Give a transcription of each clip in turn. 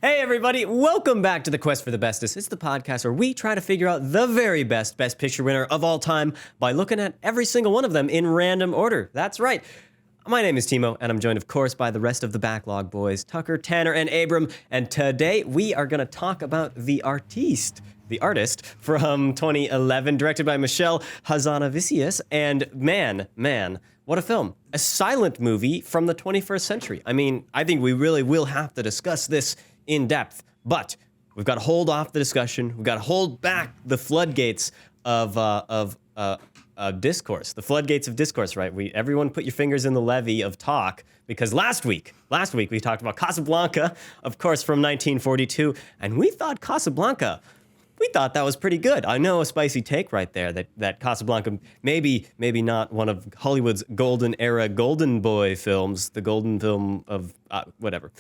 Hey everybody, welcome back to the Quest for the Bestest. It's the podcast where we try to figure out the very best Best Picture winner of all time by looking at every single one of them in random order. That's right. My name is Timo, and I'm joined, of course, by the rest of the backlog boys, Tucker, Tanner, and Abram. And today we are going to talk about The Artiste, the artist from 2011, directed by Michelle Hazanavicius. And man, what a film. A silent movie from the 21st century. I mean, I think we really will have to discuss this in depth, but we've got to hold off the discussion. We've got to hold back the floodgates of discourse, the floodgates of discourse, right? Everyone put your fingers in the levee of talk, because last week we talked about Casablanca, of course, from 1942, and we thought that was pretty good. I know, a spicy take right there, that Casablanca, maybe not one of Hollywood's golden era golden boy films, the golden film of whatever.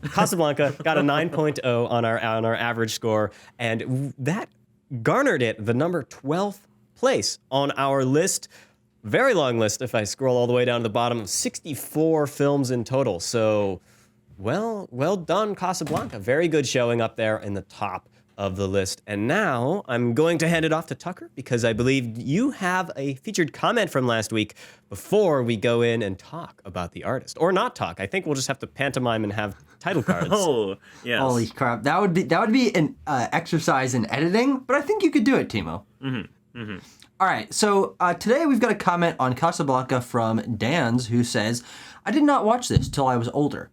Casablanca got a 9.0 on our average score, and that garnered it the number 12th place on our list. Very long list if I scroll all the way down to the bottom, of 64 films in total. So, well done, Casablanca. Very good showing up there in the top of the list. And now I'm going to hand it off to Tucker, because I believe you have a featured comment from last week before we go in and talk about the artist. Or not talk. I think we'll just have to pantomime and have title cards. Oh, yes. Holy crap. That would be an exercise in editing, but I think you could do it, Timo. All right, so today we've got a comment on Casablanca from Dan's, who says, I did not watch this till I was older.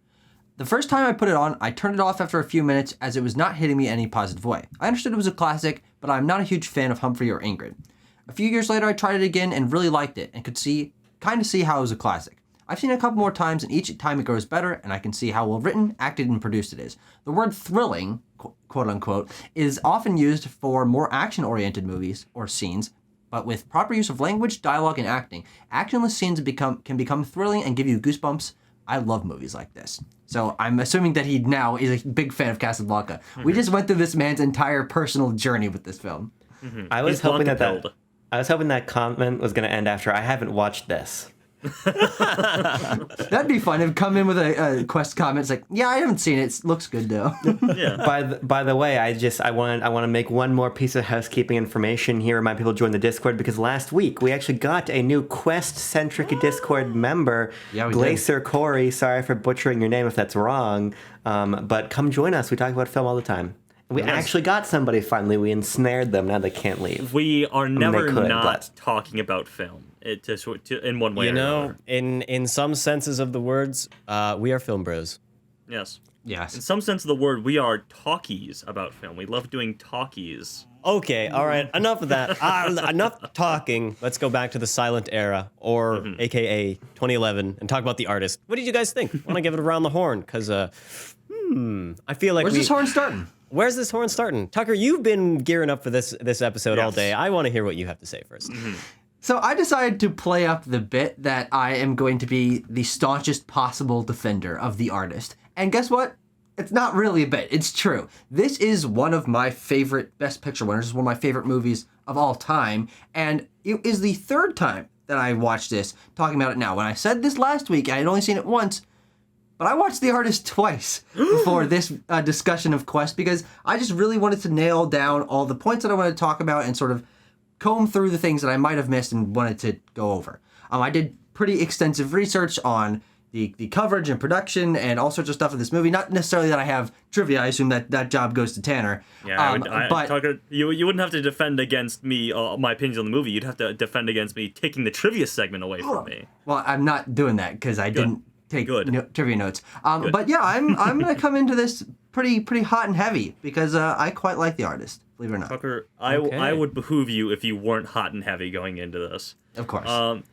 The first time I put it on, I turned it off after a few minutes as it was not hitting me any positive way. I understood it was a classic, but I'm not a huge fan of Humphrey or Ingrid. A few years later, I tried it again and really liked it and could kind of see how it was a classic. I've seen it a couple more times, and each time it grows better, and I can see how well written, acted, and produced it is. The word thrilling, quote unquote, is often used for more action-oriented movies or scenes, but with proper use of language, dialogue, and acting, actionless scenes can become thrilling and give you goosebumps. I love movies like this. So I'm assuming that he now is a big fan of Casablanca. Mm-hmm. We just went through this man's entire personal journey with this film. Mm-hmm. I was hoping that comment was going to end after I haven't watched this. That'd be fun. It'd come in with a Quest comment. It's like, yeah, I haven't seen it. It looks good though. Yeah. By the way, I want to make one more piece of housekeeping information here. Remind people to join the Discord, because last week we actually got a new Quest-centric Discord member, Glacier Corey. Sorry for butchering your name if that's wrong, but come join us. We talk about film all the time. We actually got somebody finally. We ensnared them. Now they can't leave. We are never talking about film. It just in one way. You know, in some senses of the words, we are film bros. Yes. Yes. In some sense of the word, we are talkies about film. We love doing talkies. Okay, all right, enough of that. Enough talking. Let's go back to the silent era, or AKA 2011, and talk about the artist. What did you guys think? I want to give it around the horn, because I feel like Where's this horn starting? Where's this horn starting? Tucker, you've been gearing up for this episode all day. I want to hear what you have to say first. Mm-hmm. So I decided to play up the bit that I am going to be the staunchest possible defender of the artist. And guess what? It's not really a bit. It's true. This is one of my favorite Best Picture winners. It's one of my favorite movies of all time. And it is the third time that I watched this, talking about it now. When I said this last week, I had only seen it once, but I watched The Artist twice before this discussion of Quest, because I just really wanted to nail down all the points that I wanted to talk about and sort of comb through the things that I might have missed and wanted to go over. I did pretty extensive research on the coverage and production and all sorts of stuff in this movie. Not necessarily that I have trivia. I assume that job goes to Tanner. Yeah, but Tucker, you wouldn't have to defend against me, my opinions on the movie. You'd have to defend against me taking the trivia segment away from me. Well, I'm not doing that because I didn't take trivia notes. But yeah, I'm going to come into this pretty hot and heavy, because I quite like the artist, believe it or not. Tucker, I would behoove you if you weren't hot and heavy going into this. Of course.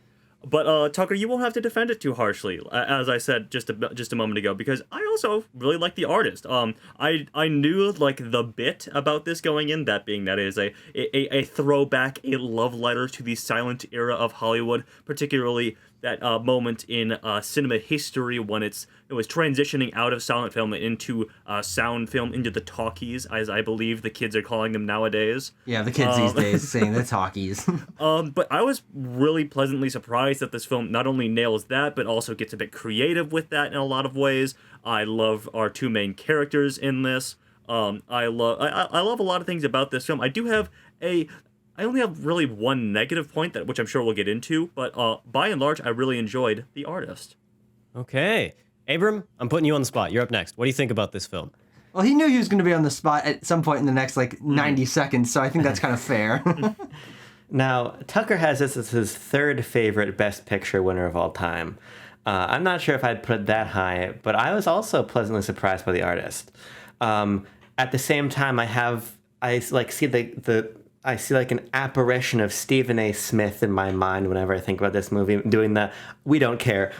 But Tucker, you won't have to defend it too harshly, as I said just a moment ago, because I also really like the artist. I knew like the bit about this going in, that being that it is a throwback, a love letter to the silent era of Hollywood, particularly that moment in cinema history when it was transitioning out of silent film into sound film, into the talkies, as I believe the kids are calling them nowadays. Yeah, the kids these days saying the talkies. But I was really pleasantly surprised that this film not only nails that, but also gets a bit creative with that in a lot of ways. I love our two main characters in this. I love a lot of things about this film. I only have really one negative point which I'm sure we'll get into, but by and large, I really enjoyed The Artist. Okay. Abram, I'm putting you on the spot. You're up next. What do you think about this film? Well, he knew he was going to be on the spot at some point in the next 90 seconds, so I think that's kind of fair. Now, Tucker has this as his third favorite Best Picture winner of all time. I'm not sure if I'd put it that high, but I was also pleasantly surprised by The Artist. At the same time, I see like an apparition of Stephen A. Smith in my mind whenever I think about this movie, doing the we don't care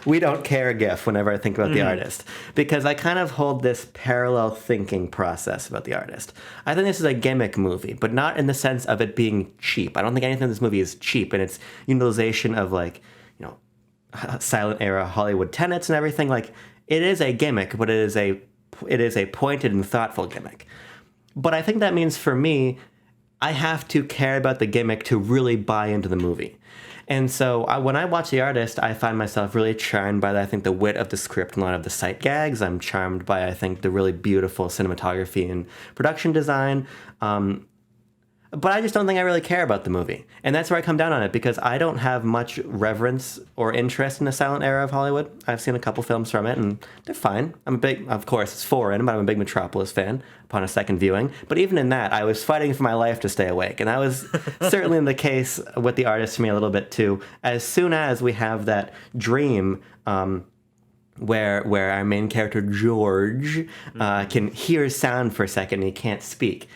gif whenever I think about The Artist. Because I kind of hold this parallel thinking process about The Artist. I think this is a gimmick movie, but not in the sense of it being cheap. I don't think anything in this movie is cheap, and its utilization of silent era Hollywood tenets and everything. Like, it is a gimmick, but it is a pointed and thoughtful gimmick. But I think that means for me, I have to care about the gimmick to really buy into the movie. And so when I watch The Artist, I find myself really charmed by, I think, the wit of the script and a lot of the sight gags. I'm charmed by, I think, the really beautiful cinematography and production design. But I just don't think I really care about the movie. And that's where I come down on it, because I don't have much reverence or interest in the silent era of Hollywood. I've seen a couple films from it, and they're fine. Of course, it's foreign, but I'm a big Metropolis fan upon a second viewing. But even in that, I was fighting for my life to stay awake. And that was certainly the case with The Artist for me a little bit too. As soon as we have that dream, where our main character, George, can hear sound for a second and he can't speak.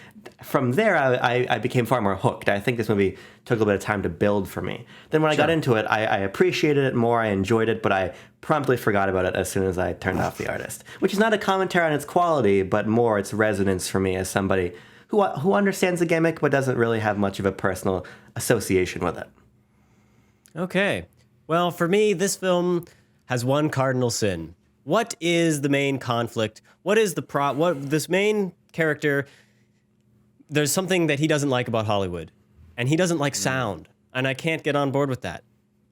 From there, I became far more hooked. I think this movie took a little bit of time to build for me. Then when I got into it, I appreciated it more, I enjoyed it, but I promptly forgot about it as soon as I turned off The Artist. Which is not a commentary on its quality, but more its resonance for me as somebody who understands the gimmick, but doesn't really have much of a personal association with it. Okay. Well, for me, this film has one cardinal sin. What is the main conflict? What is this main character? There's something that he doesn't like about Hollywood, and he doesn't like sound, and I can't get on board with that.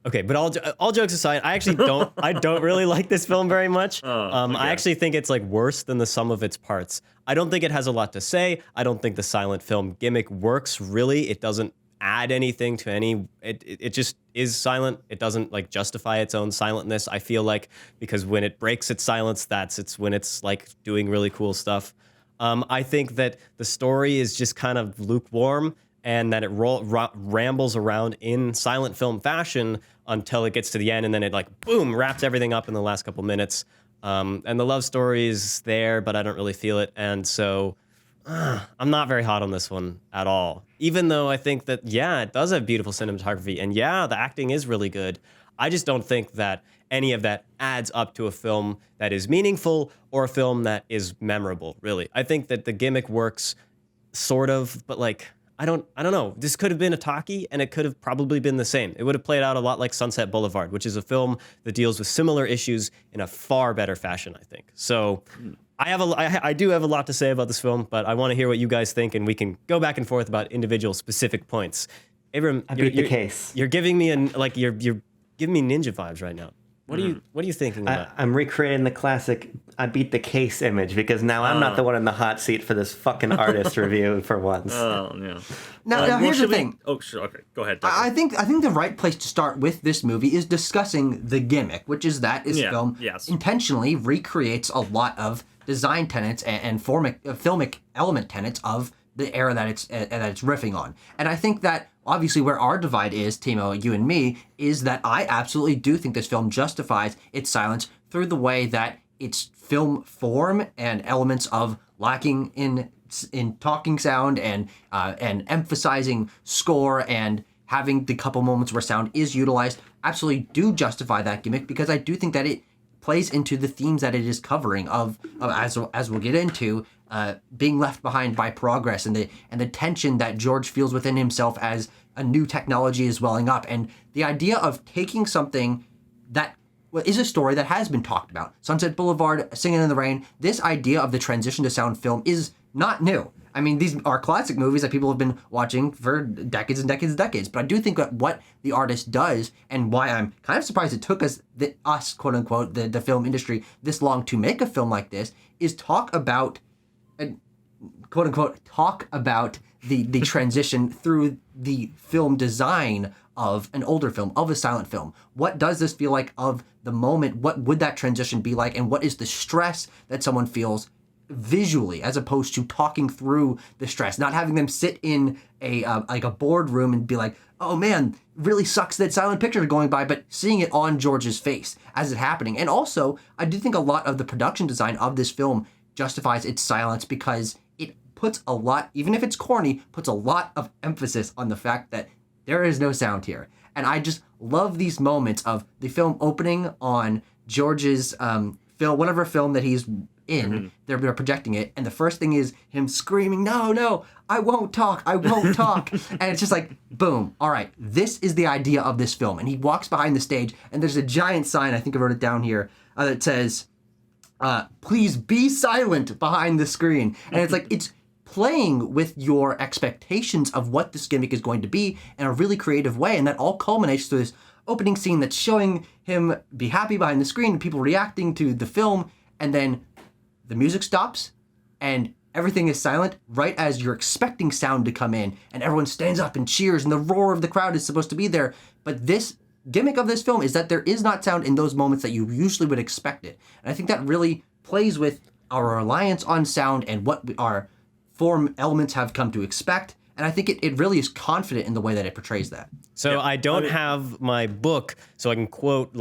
Okay, but all jokes aside, I actually don't. I don't really like this film very much. I actually think it's worse than the sum of its parts. I don't think it has a lot to say. I don't think the silent film gimmick works really. It doesn't add anything to any. It just is silent. It doesn't justify its own silentness. I feel because when it breaks its silence, it's when it's doing really cool stuff. I think that the story is just kind of lukewarm, and that it rambles around in silent film fashion until it gets to the end, and then it boom, wraps everything up in the last couple minutes. And the love story is there, but I don't really feel it, and so I'm not very hot on this one at all. Even though I think that it does have beautiful cinematography, and the acting is really good. I just don't think that any of that adds up to a film that is meaningful or a film that is memorable, really. I think that the gimmick works sort of, but I don't know. This could have been a talkie, and it could have probably been the same. It would have played out a lot like Sunset Boulevard, which is a film that deals with similar issues in a far better fashion, I think. So I do have a lot to say about this film, but I want to hear what you guys think, and we can go back and forth about individual specific points. Abram, you're giving me you're giving me ninja vibes right now. What are you thinking about? I'm recreating the classic I beat the case image, because now I'm not the one in the hot seat for this fucking Artist review for once. Oh, yeah. Now here's the thing. Oh, sure. Okay, go ahead. I think the right place to start with this movie is discussing the gimmick, which is that this film intentionally recreates a lot of design tenets and filmic element tenets of the era that it's riffing on. And I think that obviously where our divide is, Timo, you and me, is that I absolutely do think this film justifies its silence through the way that its film form and elements of lacking in talking sound and emphasizing score and having the couple moments where sound is utilized absolutely do justify that gimmick, because I do think that it plays into the themes that it is covering of as we'll get into, being left behind by progress and the tension that George feels within himself as a new technology is welling up, and the idea of taking something that is a story that has been talked about. Sunset Boulevard, Singing in the Rain, this idea of the transition to sound film is not new. I mean, these are classic movies that people have been watching for decades and decades and decades. But I do think that what the artist does, and why I'm kind of surprised it took us, quote unquote, the film industry this long to make a film like this, is talk about, quote unquote, the transition through the film design of an older film, of a silent film. What does this feel like of the moment? What would that transition be like? And what is the stress that someone feels visually, as opposed to talking through the stress, not having them sit in a like a boardroom and be like, oh man, really sucks that silent picture is going by, but seeing it on George's face as it's happening. And also, I do think a lot of the production design of this film justifies its silence because it puts a lot, even if it's corny, puts a lot of emphasis on the fact that there is no sound here. And I just love these moments of the film opening on George's film, whatever film that he's in, they're projecting it, and the first thing is him screaming, no, I won't talk. And it's just like, boom, all right, this is the idea of this film. And he walks behind the stage, and there's a giant sign, I think I wrote it down here, that says, please be silent behind the screen. And it's like, it's playing with your expectations of what this gimmick is going to be in a really creative way, and that all culminates through this opening scene that's showing him be happy behind the screen, people reacting to the film, and then the music stops, and everything is silent right as you're expecting sound to come in, and everyone stands up and cheers, and the roar of the crowd is supposed to be there. But this gimmick of this film is that there is not sound in those moments that you usually would expect it. And I think that really plays with our reliance on sound and what our form elements have come to expect. And I think it really is confident in the way that it portrays that. So I don't have my book, so I can quote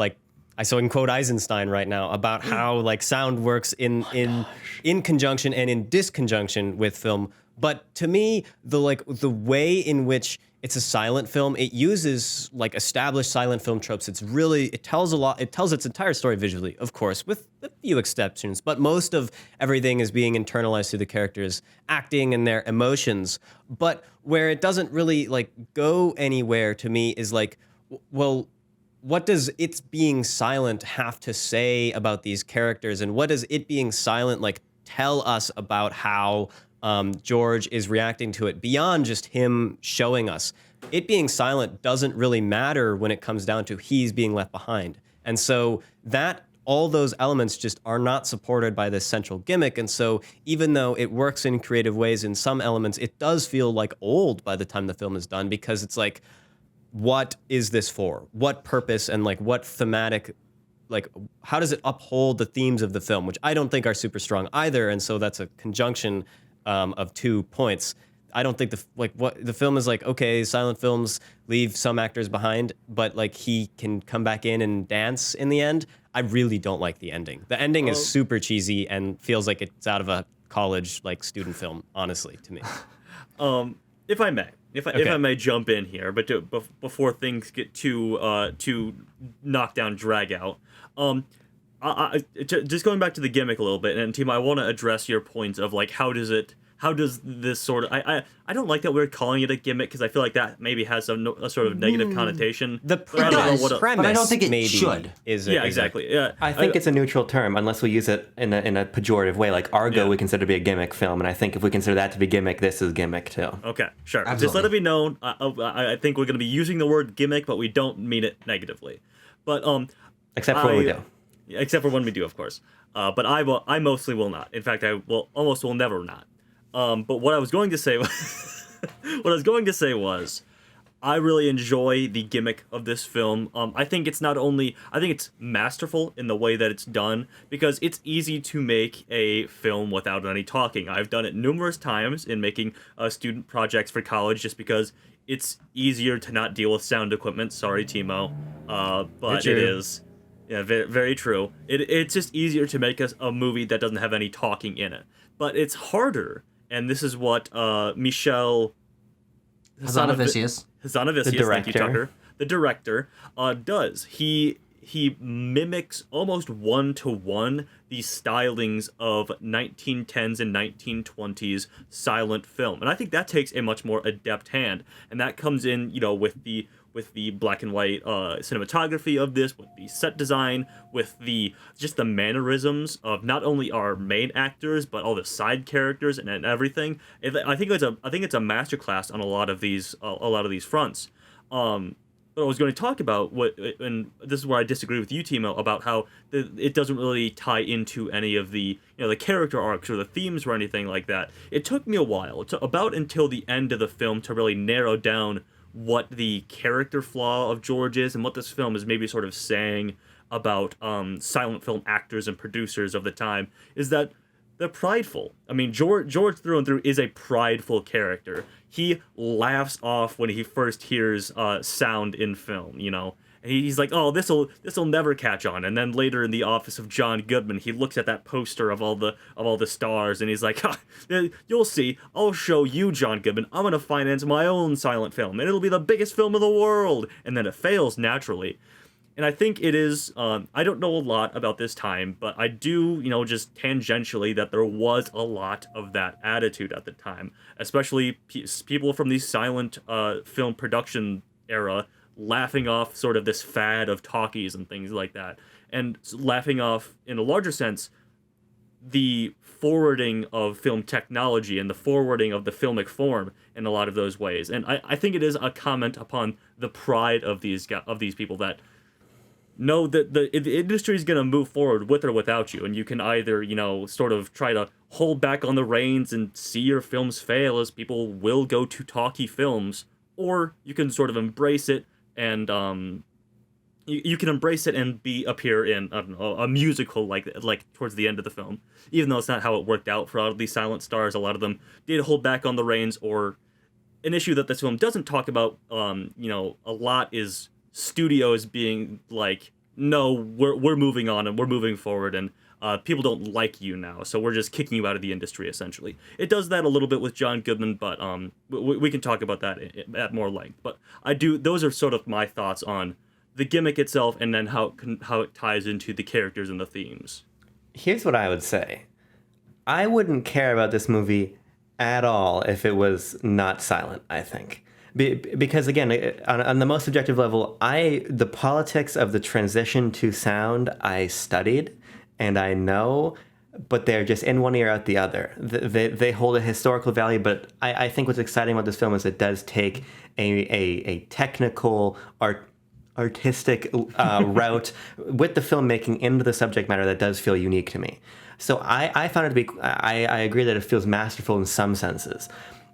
Eisenstein right now about how like sound works in conjunction and in disconjunction with film. But to me, the way in which it's a silent film, it uses like established silent film tropes. It tells its entire story visually, of course, with a few exceptions, but most of everything is being internalized through the characters acting and their emotions. But where it doesn't really like go anywhere to me is like, well, what does it being silent have to say about these characters, and what does it being silent like tell us about how George is reacting to it beyond just him showing us? It being silent doesn't really matter when it comes down to he's being left behind. And so that all those elements just are not supported by this central gimmick. And so even though it works in creative ways in some elements, it does feel like old by the time the film is done, because it's like, what is this for? What purpose and like what thematic, like how does it uphold the themes of the film, which I don't think are super strong either. And so that's a conjunction of 2 points. I don't think the film is like, okay, silent films leave some actors behind, but like he can come back in and dance in the end. I really don't like the ending. The ending is super cheesy and feels like it's out of a college like student film, honestly, to me. If I may. If I may jump in here, but before things get too knock down, drag out, just going back to the gimmick a little bit, and Tim, I want to address your points of like how does this sort of I don't like that we're calling it a gimmick, because I feel like that maybe has a sort of negative connotation. The premise, but I don't think it should. Exactly. Yeah, I think it's a neutral term unless we use it in a pejorative way. Like Argo, we consider to be a gimmick film, and I think if we consider that to be gimmick, this is gimmick too. Okay, sure. Absolutely. Just let it be known. I think we're going to be using the word gimmick, but we don't mean it negatively. But except for when we do. Except for when we do, of course. But I mostly will not. In fact, I will never not. But what I was going to say was, I really enjoy the gimmick of this film. I think it's masterful in the way that it's done, because it's easy to make a film without any talking. I've done it numerous times in making student projects for college, just because it's easier to not deal with sound equipment. Sorry, Timo. But it is. Yeah, very, very true. It's just easier to make a movie that doesn't have any talking in it. But it's harder, and this is what Michel Hazanavicius, thank you, Tucker, the director, does. He mimics almost one-to-one the stylings of 1910s and 1920s silent film. And I think that takes a much more adept hand. And that comes in, with the with the black and white cinematography of this, with the set design, with the mannerisms of not only our main actors but all the side characters and everything. I think it's a masterclass on a lot of these fronts. But I was going to talk about and this is where I disagree with you, Timo, about how it doesn't really tie into any of the the character arcs or the themes or anything like that. It took me a while, about until the end of the film, to really narrow down what the character flaw of George is and what this film is maybe sort of saying about silent film actors and producers of the time. Is that they're prideful. I mean, George through and through is a prideful character. He laughs off when he first hears sound in film, and he's like, "Oh, this'll never catch on." And then later in the office of John Goodman, he looks at that poster of all the stars, and he's like, "You'll see. I'll show you, John Goodman. I'm gonna finance my own silent film, and it'll be the biggest film in the world." And then it fails naturally. And I think it is, I don't know a lot about this time, but I do, just tangentially, that there was a lot of that attitude at the time, especially people from the silent film production era laughing off sort of this fad of talkies and things like that. And laughing off, in a larger sense, the forwarding of film technology and the forwarding of the filmic form in a lot of those ways. And I think it is a comment upon the pride of these people that know that the industry is going to move forward with or without you, and you can either sort of try to hold back on the reins and see your films fail, as people will go to talkie films, or you can sort of embrace it and you can embrace it and appear in, I don't know, a musical like towards the end of the film, even though it's not how it worked out for a lot of these silent stars. A lot of them did hold back on the reins. Or an issue that this film doesn't talk about a lot is studios being like, "No, we're moving on and we're moving forward, and people don't like you now, so we're just kicking you out of the industry." Essentially, it does that a little bit with John Goodman, but we can talk about that at more length. But those are sort of my thoughts on the gimmick itself, and then how it ties into the characters and the themes. Here's what I would say: I wouldn't care about this movie at all if it was not silent, I think. Because again, on the most subjective level, the politics of the transition to sound I studied and I know, but they're just in one ear out the other. They hold a historical value, but I think what's exciting about this film is it does take a technical, artistic route with the filmmaking into the subject matter that does feel unique to me. So I found it to be, I agree that it feels masterful in some senses,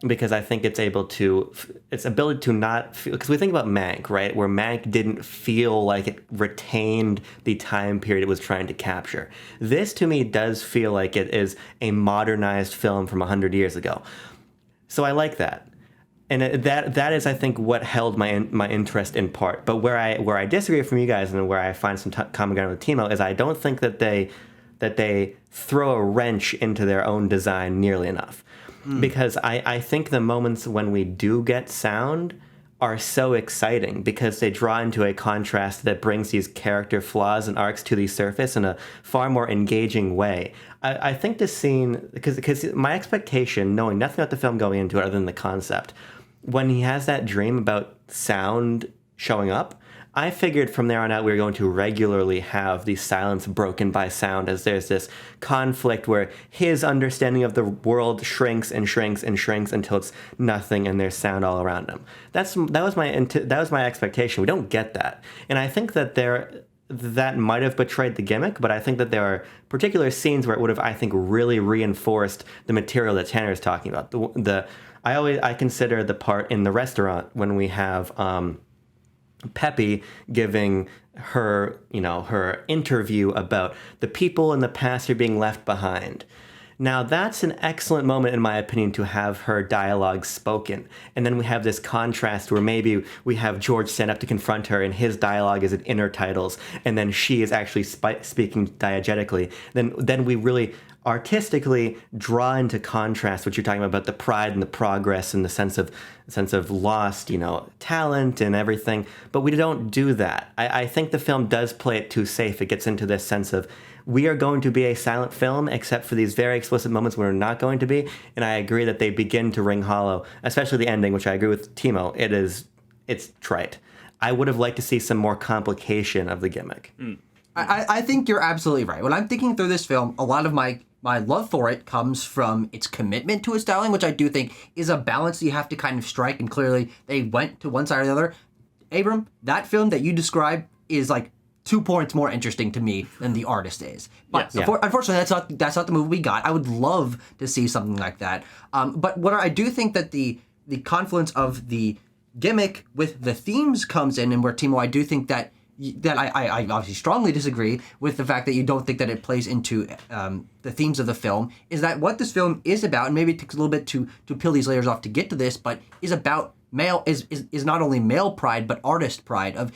because I think its ability to not feel, because we think about Mank, right, where Mank didn't feel like it retained the time period it was trying to capture. This, to me, does feel like it is a modernized film from 100 years ago. So I like that. And that is, I think, what held my interest in part. But where I disagree from you guys, and where I find some common ground with Timo, is I don't think that they throw a wrench into their own design nearly enough. Because I think the moments when we do get sound are so exciting, because they draw into a contrast that brings these character flaws and arcs to the surface in a far more engaging way. I think this scene, because my expectation, knowing nothing about the film going into it other than the concept, when he has that dream about sound showing up, I figured from there on out we were going to regularly have the silence broken by sound, as there's this conflict where his understanding of the world shrinks and shrinks and shrinks until it's nothing and there's sound all around him. That was my expectation. We don't get that, and I think that that might have betrayed the gimmick, but I think that there are particular scenes where it would have, I think, really reinforced the material that Tanner is talking about. I consider the part in the restaurant when we have Peppy giving her interview about the people in the past are being left behind. Now, that's an excellent moment, in my opinion, to have her dialogue spoken. And then we have this contrast where maybe we have George stand up to confront her, and his dialogue is in inner titles, and then she is actually speaking diegetically. Then we really artistically draw into contrast what you're talking about the pride and the progress and the sense of lost, talent and everything. But we don't do that. I think the film does play it too safe. It gets into this sense of, we are going to be a silent film, except for these very explicit moments where we're not going to be. And I agree that they begin to ring hollow, especially the ending, which I agree with Timo. It's trite. I would have liked to see some more complication of the gimmick. I think you're absolutely right. When I'm thinking through this film, a lot of my love for it comes from its commitment to its styling, which I do think is a balance you have to kind of strike, and clearly they went to one side or the other. Abram, that film that you describe is like 2 points more interesting to me than The Artist is. But unfortunately, that's not the movie we got. I would love to see something like that. But what I do think that the confluence of the gimmick with the themes comes in, and where, Timo, I do think that I obviously strongly disagree with the fact that you don't think that it plays into the themes of the film, is that what this film is about, and maybe it takes a little bit to peel these layers off to get to this, but is about is not only male pride but artist pride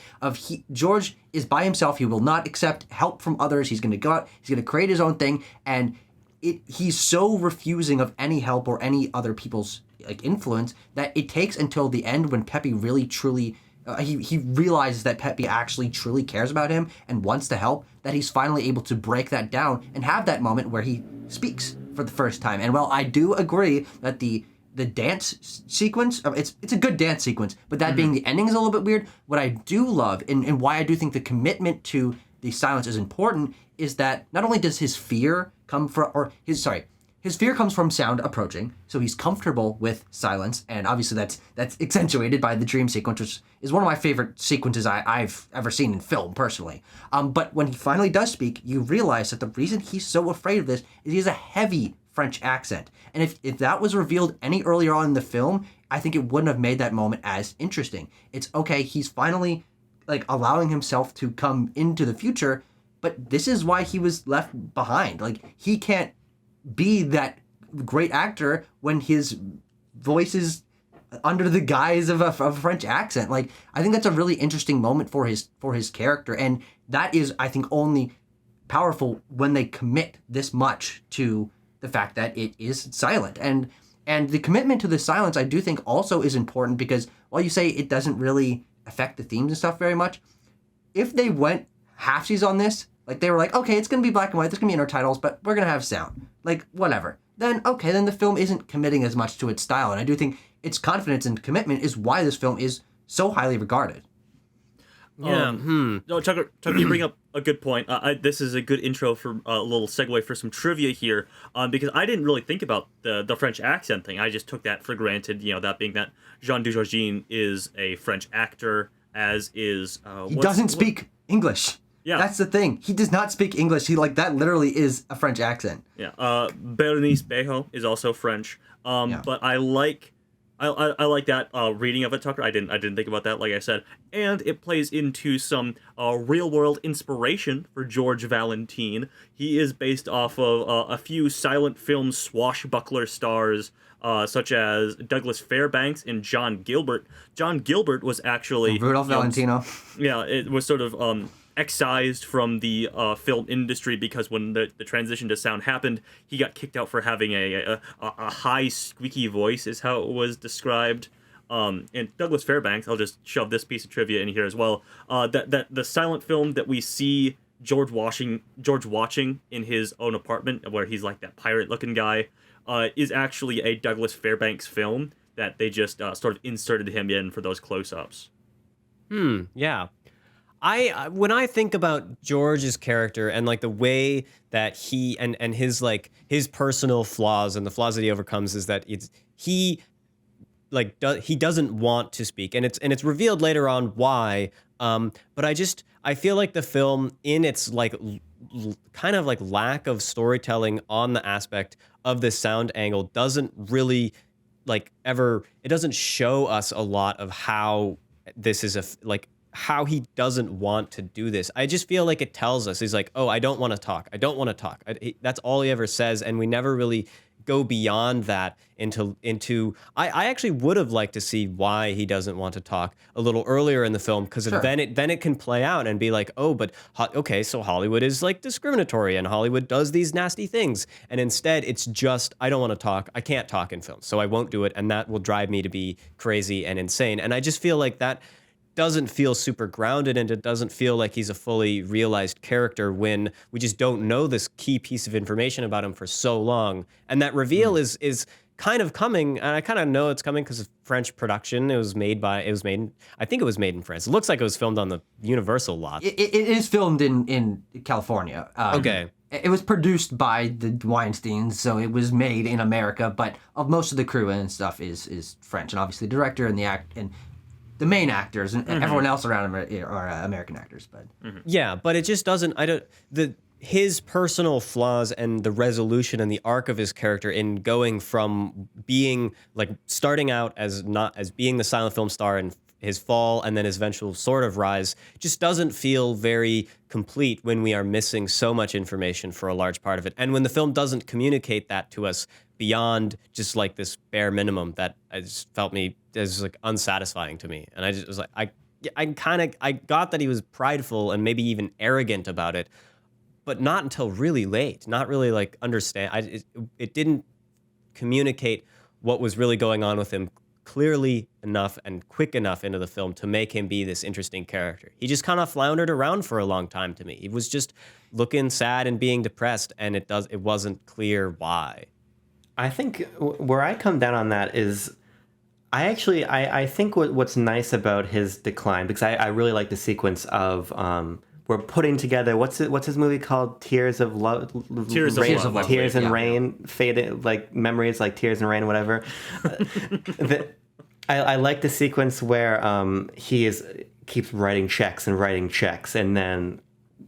George is by himself. He will not accept help from others. He's going to go out, he's going to create his own thing, and he's so refusing of any help or any other people's like influence that it takes until the end when Pepe really truly he realizes that Pepe actually truly cares about him and wants to help, that he's finally able to break that down and have that moment where he speaks for the first time. And while I do agree that the dance sequence, it's a good dance sequence, but that being the ending is a little bit weird. What I do love, and why I do think the commitment to the silence is important, is that not only does his fear come from, his fear comes from sound approaching, so he's comfortable with silence, and obviously that's accentuated by the dream sequence, which is one of my favorite sequences I've ever seen in film, personally. But when he finally does speak, you realize that the reason he's so afraid of this is he has a heavy French accent. And if that was revealed any earlier on in the film, I think it wouldn't have made that moment as interesting. It's okay, he's finally like allowing himself to come into the future, but this is why he was left behind. Like, he can't be that great actor when his voice is under the guise of a French accent. Like, I think that's a really interesting moment for his character, and that is, I think, only powerful when they commit this much to the fact that it is silent. And the commitment to the silence, I do think, also is important, because while you say it doesn't really affect the themes and stuff very much, if they went halfsies on this, like they were like, okay, it's going to be black and white, there's going to be intertitles, but we're going to have sound, like whatever, then okay, then the film isn't committing as much to its style. And I do think its confidence and commitment is why this film is so highly regarded. Yeah. No, Tucker, you bring up a good point. This is a good intro for a little segue for some trivia here, because I didn't really think about the French accent thing. I just took that for granted, that being that Jean Dujardin is a French actor, as is... he doesn't speak English. Yeah. That's the thing. He does not speak English. That literally is a French accent. Yeah. Berenice Bejo is also French. But I like that reading of it, Tucker. I didn't think about that, like I said, and it plays into some real world inspiration for George Valentine. He is based off of a few silent film swashbuckler stars, such as Douglas Fairbanks and John Gilbert. John Gilbert was actually Rudolph Valentino. Yeah, it was sort of excised from the film industry because when the transition to sound happened, he got kicked out for having a high squeaky voice, is how it was described. And Douglas Fairbanks, I'll just shove this piece of trivia in here as well, that the silent film that we see George watching in his own apartment, where he's like that pirate looking guy, is actually a Douglas Fairbanks film that they just sort of inserted him in for those close-ups. Yeah. When I think about George's character and like the way that he and his like his personal flaws and the flaws that he overcomes, is that he doesn't want to speak, and it's revealed later on why. But I feel like the film, in its like kind of like lack of storytelling on the aspect of this sound angle, doesn't really like ever. It doesn't show us a lot of how this is how he doesn't want to do this. I just feel like it tells us, he's like, oh, I don't want to talk. I don't want to talk. That's all he ever says. And we never really go beyond that into I actually would have liked to see why he doesn't want to talk a little earlier in the film, because Sure. then it can play out and be like, oh, but okay, so Hollywood is like discriminatory and Hollywood does these nasty things. And instead it's just, I don't want to talk. I can't talk in films, so I won't do it. And that will drive me to be crazy and insane. And I just feel like that doesn't feel super grounded, and it doesn't feel like he's a fully realized character when we just don't know this key piece of information about him for so long. And that reveal is kind of coming, and I kind of know it's coming because of French production. I think it was made in France. It looks like it was filmed on the Universal lot. It is filmed in California. Okay. It was produced by the Weinsteins, so it was made in America, but most of the crew and stuff is French, and obviously the director and the main actors and everyone else around him are American actors. But Yeah, but it just doesn't. His personal flaws and the resolution and the arc of his character in going from being like starting out as being the silent film star and his fall and then his eventual sort of rise just doesn't feel very complete when we are missing so much information for a large part of it. And when the film doesn't communicate that to us beyond just like this bare minimum, that I just felt as like unsatisfying to me. And I just was like, I got that he was prideful and maybe even arrogant about it, but not until really late. Not really like understand. It didn't communicate what was really going on with him clearly enough and quick enough into the film to make him be this interesting character. He just kind of floundered around for a long time to me. He was just looking sad and being depressed, and it wasn't clear why. I think where I come down on that is I think what's nice about his decline, because I really like the sequence of we're putting together what's his movie called? Tears of Love, Tears of Love, Tears and Rain, faded like memories like Tears and Rain, whatever. I like the sequence where he keeps writing checks, and then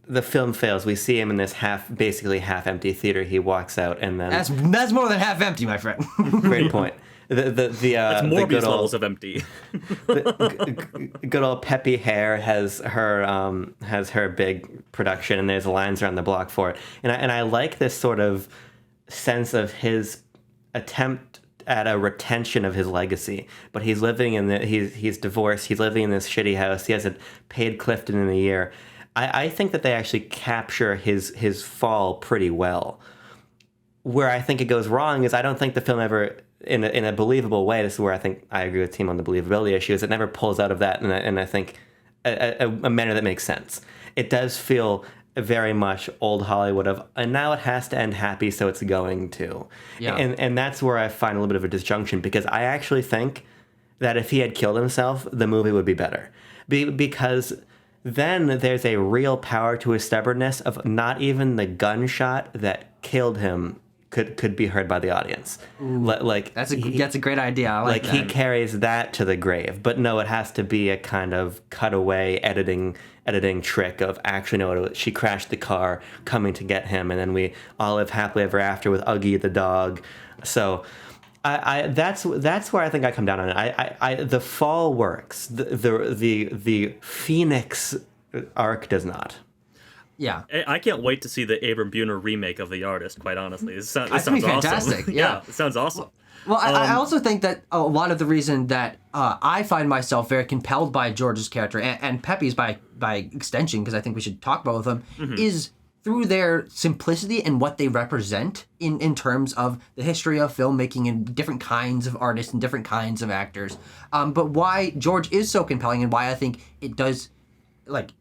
the film fails. We see him in this basically half empty theater. He walks out, and then that's more than half empty, my friend. Great point. That's Morbius levels of empty. Good old Peppy Hare has her big production, and there's lines around the block for it. And I like this sort of sense of his attempt at a retention of his legacy. But he's living he's divorced. He's living in this shitty house. He hasn't paid Clifton in a year. I think that they actually capture his fall pretty well. Where I think it goes wrong is I don't think the film ever, in a believable way, this is where I think I agree with Tim on the believability issue, is it never pulls out of that and I think a manner that makes sense. It does feel very much old Hollywood and now it has to end happy, so it's going to. Yeah. And that's where I find a little bit of a disjunction, because I actually think that if he had killed himself, the movie would be better. Because then there's a real power to his stubbornness of not even the gunshot that killed him could be heard by the audience. Like that's a great idea. I like that. He carries that to the grave, but no, it has to be a kind of cutaway editing trick of actually no, she crashed the car coming to get him, and then we all live happily ever after with Uggy the dog. So that's where I think I come down on it. The fall works. The Phoenix arc does not. Yeah, I can't wait to see the Abram Buner remake of The Artist. Quite honestly, it sounds fantastic. Awesome. Yeah, it sounds awesome. Well, I also think that a lot of the reason that I find myself very compelled by George's character and Pepe's by extension, because I think we should talk about them, is through their simplicity and what they represent in terms of the history of filmmaking and different kinds of artists and different kinds of actors. But why George is so compelling and why I think it does, like,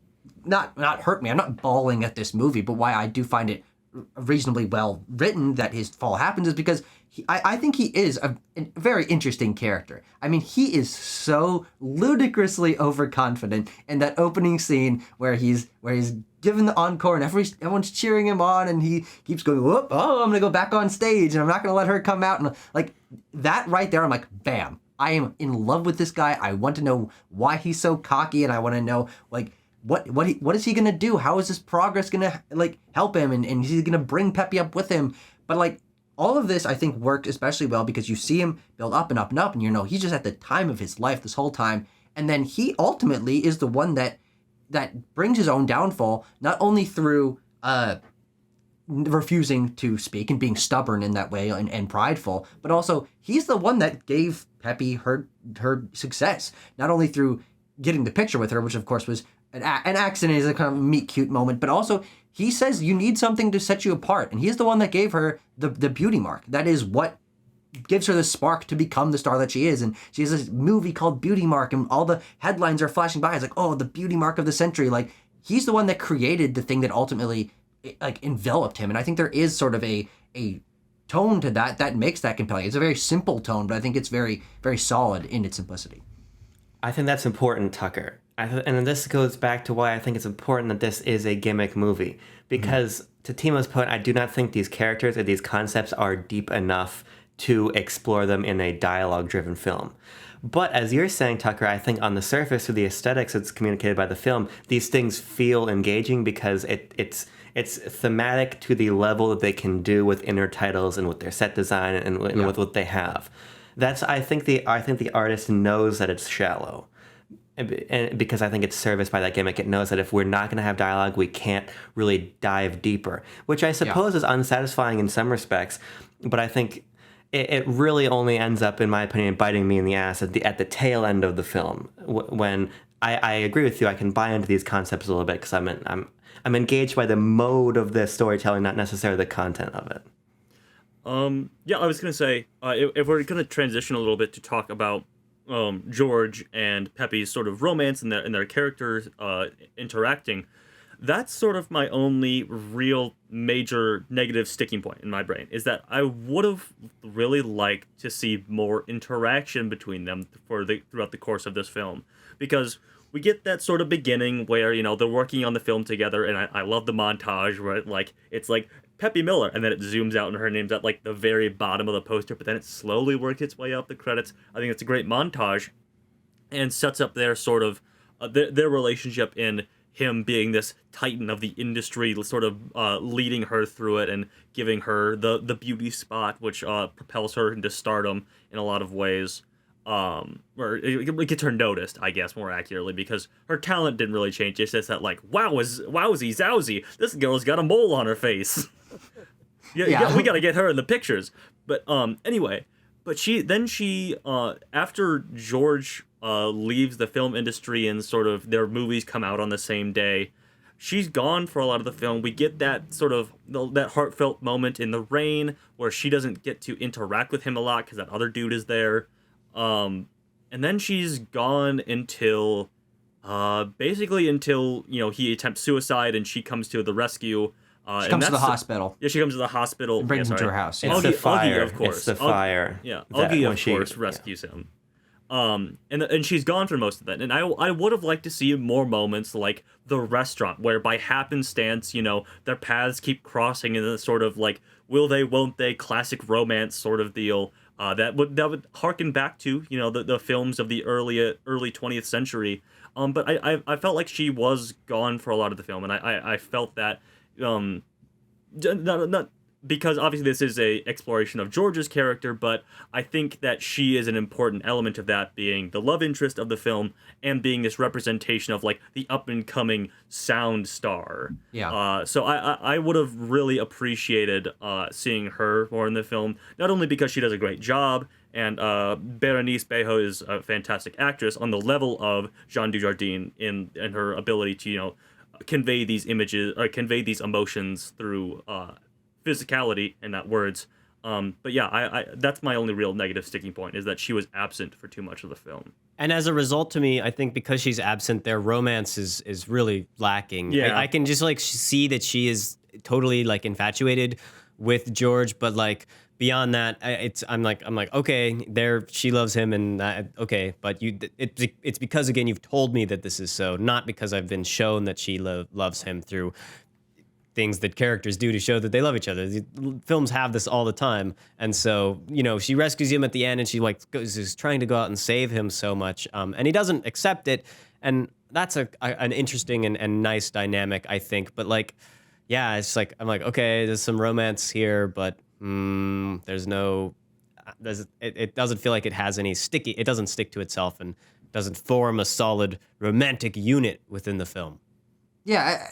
not hurt me. I'm not bawling at this movie, but why I do find it reasonably well written that his fall happens is because I think he is a very interesting character. I mean, he is so ludicrously overconfident in that opening scene where he's given the encore and everyone's cheering him on, and he keeps going, whoop, oh, I'm gonna go back on stage and I'm not gonna let her come out, and like that right there, I'm like, bam, I am in love with this guy. I want to know why he's so cocky, and I want to know like what is he gonna do? How is this progress gonna like help him, and is he gonna bring Pepe up with him? But like all of this, I think, worked especially well because you see him build up and up and up, and he's just at the time of his life this whole time, and then he ultimately is the one that brings his own downfall, not only through refusing to speak and being stubborn in that way and prideful, but also he's the one that gave Pepe her success, not only through getting the picture with her, which of course was an accident, is a kind of meet cute moment, but also he says you need something to set you apart, and he's the one that gave her the beauty mark. That is what gives her the spark to become the star that she is, and she has this movie called Beauty Mark, and all the headlines are flashing by. It's like, oh, the beauty mark of the century. Like, he's the one that created the thing that ultimately like enveloped him, and I think there is sort of a tone to that makes that compelling. It's a very simple tone, but I think it's very, very solid in its simplicity. I think that's important, Tucker. And this goes back to why I think it's important that this is a gimmick movie. Because to Timo's point, I do not think these characters or these concepts are deep enough to explore them in a dialogue-driven film. But as you're saying, Tucker, I think on the surface, through the aesthetics that's communicated by the film, these things feel engaging because it's thematic to the level that they can do with inner titles and with their set design and with what they have. I think the artist knows that it's shallow. And because I think it's serviced by that gimmick, it knows that if we're not going to have dialogue, we can't really dive deeper, which I suppose is unsatisfying in some respects. But I think it really only ends up, in my opinion, biting me in the ass at the tail end of the film. When I agree with you, I can buy into these concepts a little bit because I'm engaged by the mode of the storytelling, not necessarily the content of it. I was gonna say if we're gonna transition a little bit to talk about George and Pepe's sort of romance and their characters interacting, that's sort of my only real major negative sticking point in my brain, is that I would have really liked to see more interaction between them throughout the course of this film, because we get that sort of beginning where, they're working on the film together, and I love the montage where it's like Pepe Miller, and then it zooms out and her name's at like the very bottom of the poster, but then it slowly works its way up the credits. I think it's a great montage and sets up their sort of their relationship in him being this titan of the industry, sort of leading her through it and giving her the beauty spot, which propels her into stardom in a lot of ways. Or it gets her noticed, I guess, more accurately, because her talent didn't really change. It's just that, like, wowzy zowzy, this girl's got a mole on her face. We gotta get her in the pictures. But anyway, but she after George leaves the film industry and sort of their movies come out on the same day, she's gone for a lot of the film. We get that sort of that heartfelt moment in the rain where she doesn't get to interact with him a lot because that other dude is there. And then she's gone until he attempts suicide and she comes to the rescue. She comes to the hospital. Yeah, she comes to the hospital. And brings him to her house. It's the fire. Augie, of course. It's the fire. Augie, of course, rescues him. And she's gone for most of that. And I would have liked to see more moments like the restaurant, where by happenstance, their paths keep crossing in a sort of like will they, won't they, classic romance sort of deal. That would harken back to the films of the early 20th century. But I felt like she was gone for a lot of the film, and I felt that not because obviously this is a exploration of George's character, but I think that she is an important element of that, being the love interest of the film and being this representation of like the up and coming sound star. Yeah. So I would have really appreciated seeing her more in the film, not only because she does a great job, and Berenice Bejo is a fantastic actress on the level of Jean Dujardin in her ability to convey these images or convey these emotions through physicality and not words. But yeah, I that's my only real negative sticking point, is that she was absent for too much of the film. And as a result, to me, I think because she's absent, their romance is really lacking. Yeah. I can just like see that she is totally like infatuated with George, but like beyond that, I'm like okay, she loves him, and okay, but it's because again you've told me that this is so, not because I've been shown that she loves him through things that characters do to show that they love each other. The films have this all the time, and so she rescues him at the end, and she like is trying to go out and save him so much, and he doesn't accept it, and that's an interesting and nice dynamic, I think. But like, yeah, it's like I'm like, okay, there's some romance here, but it doesn't feel like it has any sticky. It doesn't stick to itself and doesn't form a solid romantic unit within the film. Yeah,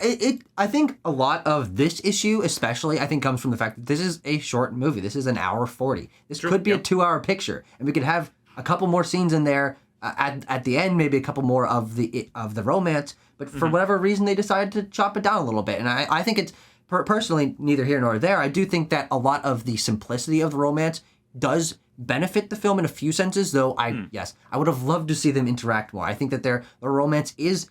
I think a lot of this issue, especially, I think comes from the fact that this is a short movie. This is an hour 40. This could be a 2-hour picture, and we could have a couple more scenes in there at the end, maybe a couple more of the romance. But for whatever reason, they decided to chop it down a little bit, and I think it's personally neither here nor there. I do think that a lot of the simplicity of the romance does benefit the film in a few senses, though. I would have loved to see them interact more. I think that the romance is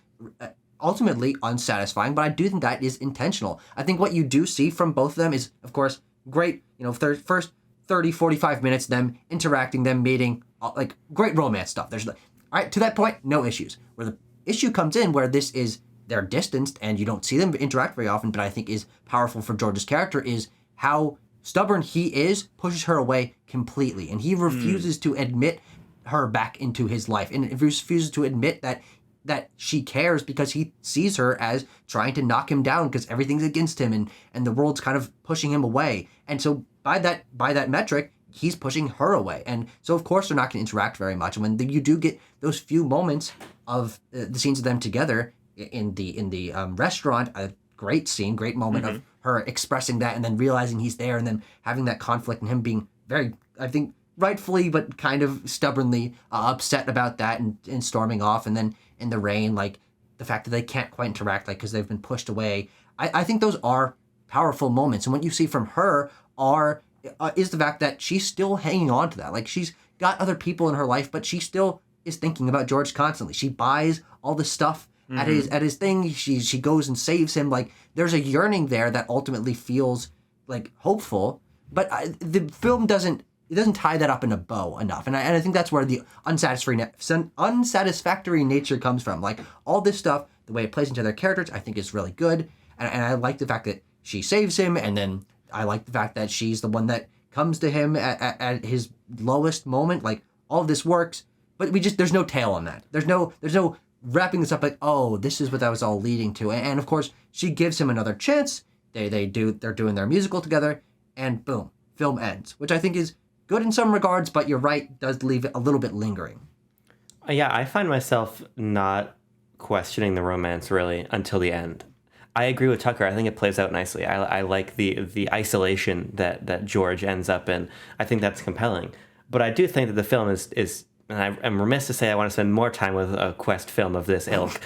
ultimately unsatisfying, but I do think that is intentional. I think what you do see from both of them is, of course, great. First 30, 45 minutes, them interacting, them meeting, like great romance stuff. There's all right, to that point, no issues. Where the issue comes in, where this is they're distanced and you don't see them interact very often, but I think is powerful for George's character is how stubborn he is, pushes her away completely, and he refuses to admit her back into his life, and refuses to admit that she cares because he sees her as trying to knock him down because everything's against him and the world's kind of pushing him away. And so by that metric, he's pushing her away. And so of course they're not going to interact very much. And when you do get those few moments of the scenes of them together in the restaurant, a great scene, great moment of her expressing that and then realizing he's there and then having that conflict and him being very, I think, rightfully but kind of stubbornly upset about that and storming off, and then in the rain, like the fact that they can't quite interact, like because they've been pushed away. I think those are powerful moments, and what you see from her is the fact that she's still hanging on to that. Like she's got other people in her life, but she still is thinking about George constantly. She buys all the stuff at his thing. She goes and saves him. Like there's a yearning there that ultimately feels like hopeful, but the film doesn't tie that up in a bow enough. And I think that's where the unsatisfactory nature comes from. Like, all this stuff, the way it plays into their characters, I think is really good. And I like the fact that she saves him, and then I like the fact that she's the one that comes to him at his lowest moment. Like, all of this works, but there's no tail on that. There's no wrapping this up like, oh, this is what that was all leading to. And of course, she gives him another chance. They're doing their musical together, and boom, film ends, which I think is good in some regards, but you're right, does leave it a little bit lingering. Yeah, I find myself not questioning the romance really until the end. I agree with Tucker. I think it plays out nicely. I like the isolation that George ends up in. I think that's compelling. But I do think that the film is and I'm remiss to say I want to spend more time with a quest film of this ilk.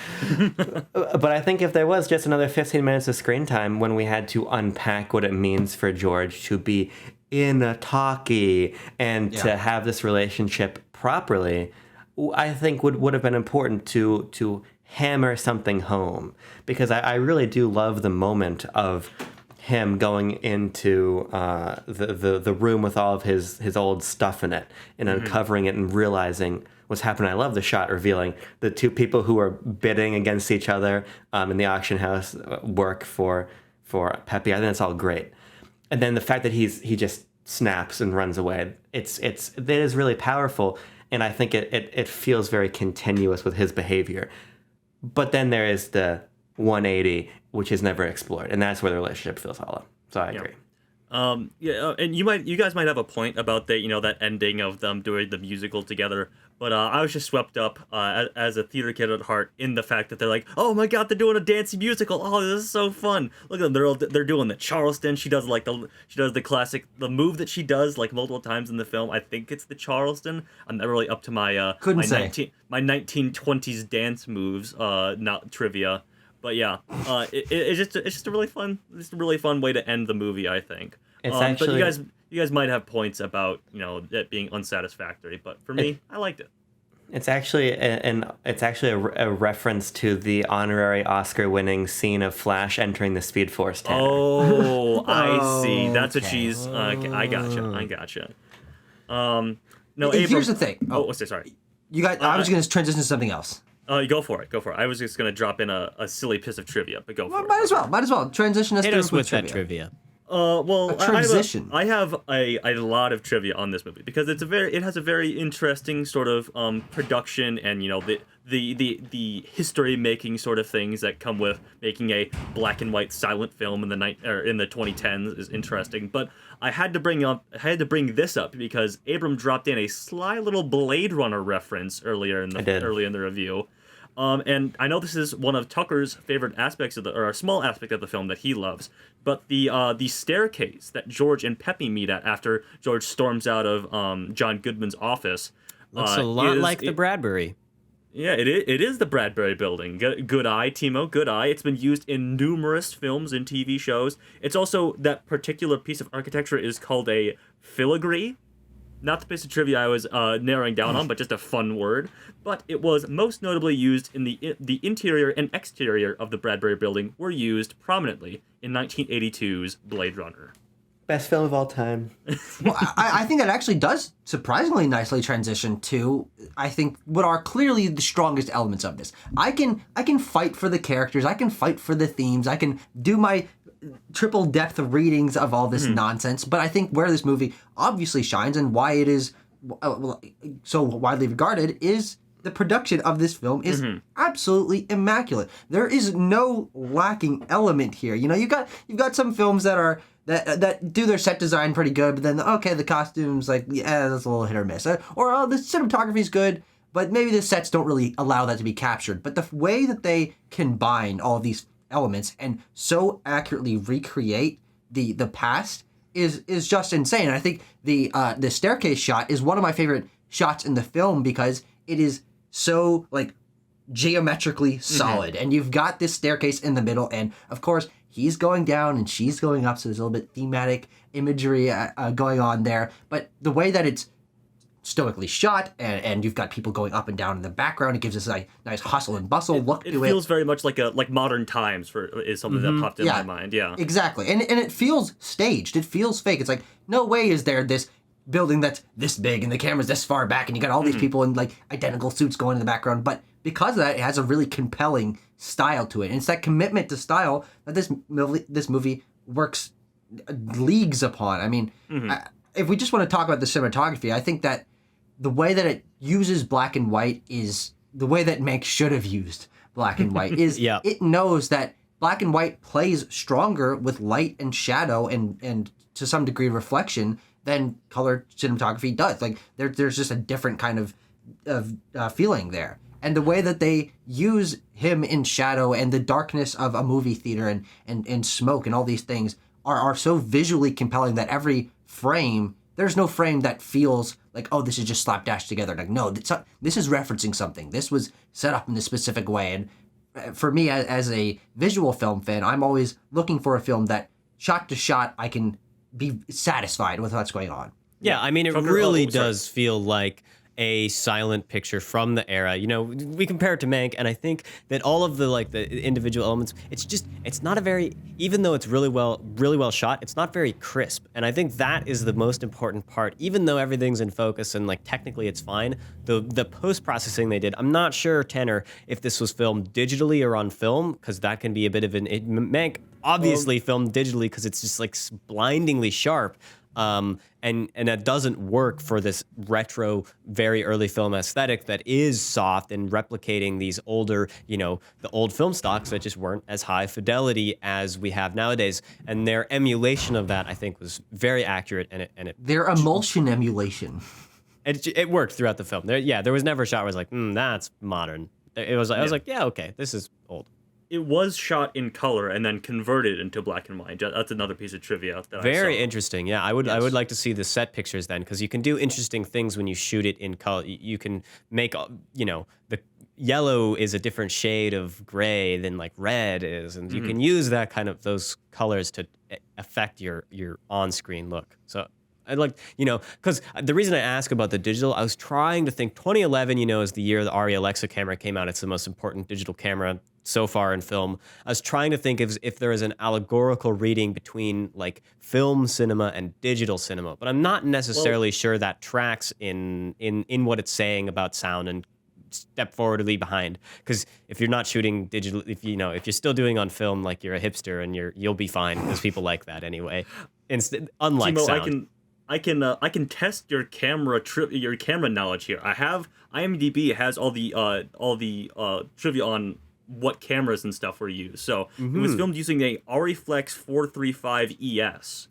But I think if there was just another 15 minutes of screen time when we had to unpack what it means for George to be in a talkie and to have this relationship properly, I think would have been important to hammer something home, because I really do love the moment of him going into the room with all of his old stuff in it and uncovering it and realizing what's happening. I love the shot revealing the two people who are bidding against each other in the auction house work for Pepe. I think that's all great. And then the fact that he just snaps and runs away, it is really powerful, and I think it feels very continuous with his behavior. But then there is the 180, which is never explored, and that's where the relationship feels hollow. So I agree. And you guys might have a point about that ending of them doing the musical together, but I was just swept up as a theater kid at heart in the fact that they're like, oh my god, they're doing a dancey musical. Oh, this is so fun. Look at them, they're doing the Charleston. She does the classic, the move that she does like multiple times in the film. I think it's the Charleston. I'm not really up to my my 1920s dance moves, not trivia. But yeah, it's just a really fun way to end the movie, I think. It's actually, but you guys might have points about it being unsatisfactory, but for me, I liked it. It's actually a reference to the honorary Oscar-winning scene of Flash entering the Speed Force Tanner. Oh, I see. That's what she's. I gotcha. No, here's the thing. Sorry. You guys, I was going to transition to something else. Go for it. I was just going to drop in a silly piece of trivia, but go for it. Might as well. Transition us through with that trivia. Well, transition. I have a lot of trivia on this movie because it has a very interesting sort of production and the history making sort of things that come with making a black and white silent film in the 2010s is interesting. But I had to bring this up because Abram dropped in a sly little Blade Runner reference earlier in the review. And I know this is one of Tucker's favorite aspects or a small aspect of the film that he loves, but the staircase that George and Pepe meet at after George storms out of John Goodman's office looks a lot like the Bradbury. Yeah, it is the Bradbury building. Good eye, Timo, good eye. It's been used in numerous films and TV shows. It's also, that particular piece of architecture is called a filigree. Not the piece of trivia I was narrowing down on, but just a fun word. But it was most notably used in the interior and exterior of the Bradbury building were used prominently in 1982's Blade Runner. Best film of all time. Well, I think that actually does surprisingly nicely transition to, I think, what are clearly the strongest elements of this. I can fight for the characters. I can fight for the themes. I can do my triple depth readings of all this nonsense. But I think where this movie obviously shines and why it is so widely regarded is the production of this film is absolutely immaculate. There is no lacking element here. You know, you've got some films that do their set design pretty good, but then okay, the costumes that's a little hit or miss. Or the cinematography is good, but maybe the sets don't really allow that to be captured. But the way that they combine all of these elements and so accurately recreate the past is just insane. And I think the staircase shot is one of my favorite shots in the film because it is so like geometrically solid, and you've got this staircase in the middle, and of course he's going down and she's going up, so there's a little bit thematic imagery going on there. But the way that it's stoically shot, and you've got people going up and down in the background, it gives us a nice hustle and bustle look to it. It feels very much like modern times is something that popped in my mind. Yeah, exactly, and it feels staged. It feels fake. It's like no way is there this building that's this big and the camera's this far back and you got all these people in like identical suits going in the background. But because of that, it has a really compelling style to it. And it's that commitment to style that this movie works leagues upon. I mean, if we just want to talk about the cinematography, I think that the way that it uses black and white is the way that Mank should have used black and white. Is It knows that black and white plays stronger with light and shadow and to some degree reflection than color cinematography does. Like there's just a different kind of feeling there. And the way that they use him in shadow and the darkness of a movie theater and smoke and all these things are so visually compelling that every frame, there's no frame that feels like, oh, this is just slapdash together. Like, no, this is referencing something. This was set up in this specific way. And for me, as a visual film fan, I'm always looking for a film that shot to shot, I can be satisfied with what's going on. Yeah, I mean, it really does feel like a silent picture from the era. You know, we compare it to Mank, and I think that all of the individual elements, it's not a very, even though it's really well shot, it's not very crisp. And I think that is the most important part. Even though everything's in focus and like technically it's fine, the post-processing they did, I'm not sure, Tanner, if this was filmed digitally or on film, because that can be a bit of Mank obviously filmed digitally because it's just like blindingly sharp. And that doesn't work for this retro, very early film aesthetic that is soft and replicating these older, the old film stocks that just weren't as high fidelity as we have nowadays. And their emulation of that, I think, was very accurate. And their emulsion emulation. It worked throughout the film. There was never a shot where I was like, that's modern. I was like, yeah, okay, this is old. It was shot in color and then converted into black and white. That's another piece of trivia that Very I saw. interesting. Yeah, I would like to see the set pictures then, because you can do interesting things when you shoot it in color. You can make, the yellow is a different shade of gray than like red is, and you can use that kind of those colors to affect your on-screen look. So I'd like, because the reason I ask about the digital, I was trying to think 2011, is the year the Arri Alexa camera came out. It's the most important digital camera so far in film. I was trying to think if there is an allegorical reading between like film cinema and digital cinema, but I'm not necessarily sure that tracks in what it's saying about sound and step forward or leave behind. Because if you're not shooting digital, if you're still doing on film, like you're a hipster and you'll be fine because people like that anyway. Unlike Timo, sound. I can test your camera knowledge here. I have IMDb has all the trivia on what cameras and stuff were used. So it was filmed using a Ariflex 435 ES.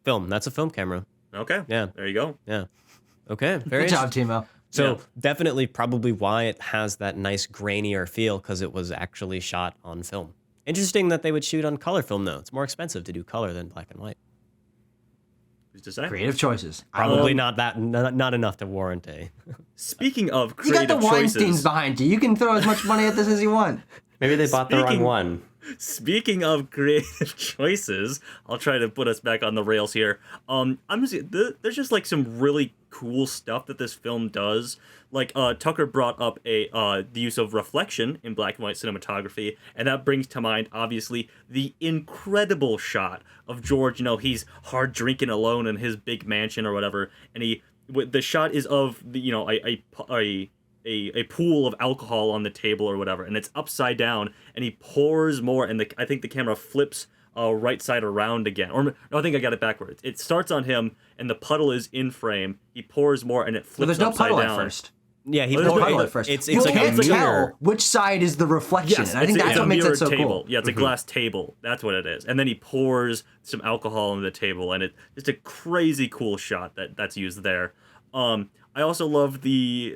Film. That's a film camera. Okay. Yeah. There you go. Yeah. Okay. Very Good job, Timo. So definitely probably why it has that nice grainier feel, because it was actually shot on film. Interesting that they would shoot on color film though. It's more expensive to do color than black and white. Who's to say? Creative choices. Probably not enough to warrant a. Speaking of You got creative the Weinsteins choices, behind you. You can throw as much money at this as you want. Maybe they bought the wrong one. Speaking of creative choices, I'll try to put us back on the rails here. There's just like some really cool stuff that this film does. Like Tucker brought up the use of reflection in black and white cinematography, and that brings to mind obviously the incredible shot of George. He's hard drinking alone in his big mansion or whatever, and the shot is of a pool of alcohol on the table or whatever, and it's upside down, and he pours more, and I think the camera flips right side around again. Or no, I think I got it backwards. It starts on him, and the puddle is in frame. He pours more, and it flips there's no upside puddle down. at first. Yeah, he There's no poured puddle it. at first. It's you like can't a mirror. tell which side is the reflection. Yes, I think that's it's what a makes mirror it so table. cool. Yeah, it's a glass table. That's what it is. And then he pours some alcohol on the table, and it's a crazy cool shot that's used there. I also love the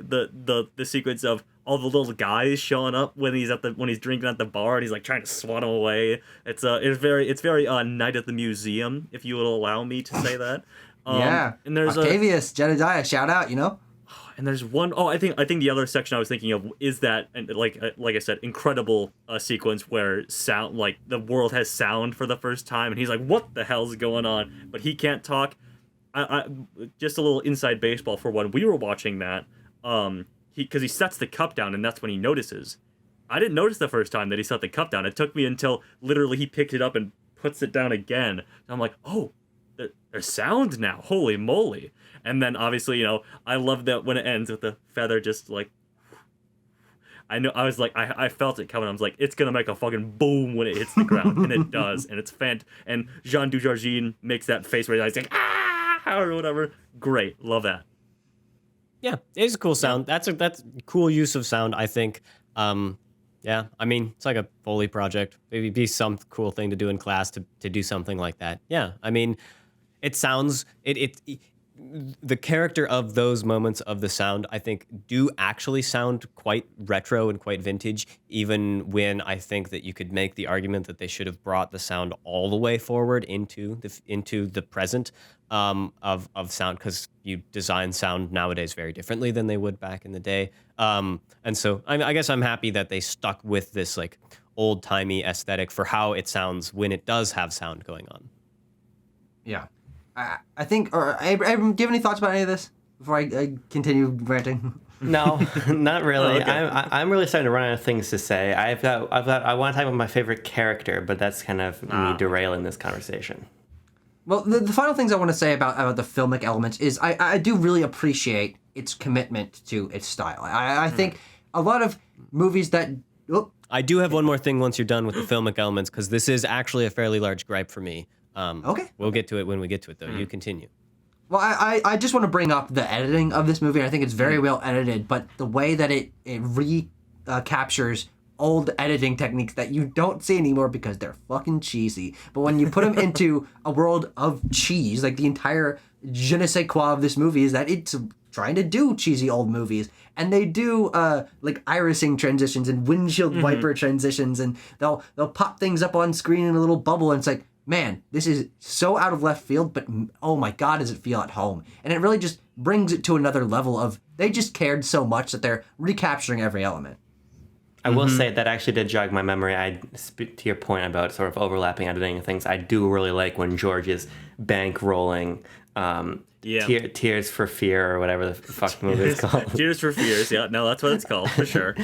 sequence of all the little guys showing up when he's drinking at the bar, and he's like trying to swat them away. It's very Night at the Museum, if you will allow me to say that. Yeah. And there's Octavius, Jedediah, shout out, and there's one I think the other section I was thinking of is that, and like I said, incredible sequence where sound, like the world has sound for the first time, and he's like, what the hell's going on? But he can't talk. I just a little inside baseball for when we were watching that, because he sets the cup down, and that's when he notices. I didn't notice the first time that he set the cup down. It took me until literally he picked it up and puts it down again. And I'm like, oh, there's sound now. Holy moly. And then obviously, I love that when it ends with the feather just like, I know, I was like, I felt it coming. I was like, it's going to make a fucking boom when it hits the ground. And it does. And it's and Jean Dujardin makes that face where he's like, ah, or whatever. Great. Love that. Yeah, it's a cool sound. That's cool use of sound, I think. Yeah, I mean, it's like a Foley project. Maybe be some cool thing to do in class to do something like that. Yeah, I mean, it sounds the character of those moments of the sound, I think, do actually sound quite retro and quite vintage, even when I think that you could make the argument that they should have brought the sound all the way forward into the present of sound, because you design sound nowadays very differently than they would back in the day. And so I guess I'm happy that they stuck with this like old-timey aesthetic for how it sounds when it does have sound going on. Yeah. I think, or Abram, do you have any thoughts about any of this before I continue ranting? No, not really. Oh, okay. I'm really starting to run out of things to say. I want to talk about my favorite character, but that's kind of me derailing this conversation. Well, the final things I want to say about the filmic elements is I do really appreciate its commitment to its style. I think a lot of movies that... Oh, I do have one more thing once you're done with the filmic elements, because this is actually a fairly large gripe for me. Okay. We'll get to it when we get to it, though. You continue. Well, I just want to bring up the editing of this movie. I think it's very well edited, but the way that it recaptures old editing techniques that you don't see anymore because they're fucking cheesy. But when you put them into a world of cheese, like the entire je ne sais quoi of this movie is that it's trying to do cheesy old movies. And they do like irising transitions and windshield wiper transitions, and they'll pop things up on screen in a little bubble, and it's like, man, this is so out of left field, but oh my God, does it feel at home. And it really just brings it to another level of, they just cared so much that they're recapturing every element. I will say that actually did jog my memory. To your point about sort of overlapping editing and things, I do really like when George is bankrolling Tears for Fear or whatever the fuck the movie is called. Tears for Fears, yeah. No, that's what it's called, for sure.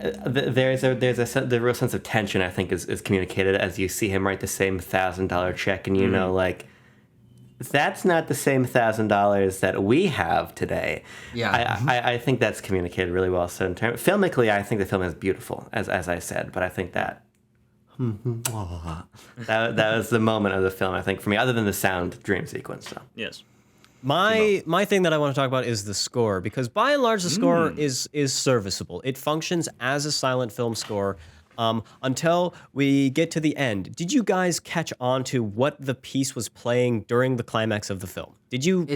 The real sense of tension, I think, is communicated as you see him write the same $1,000 check, and you know, like, that's not the same $1,000 that we have today. Yeah, I think that's communicated really well. So filmically, I think the film is beautiful, as I said, but I think that was the moment of the film, I think, for me, other than the sound dream sequence. So Yes. My thing that I want to talk about is the score, because by and large the score is serviceable. It functions as a silent film score until we get to the end. Did you guys catch on to what the piece was playing during the climax of the film? Did you?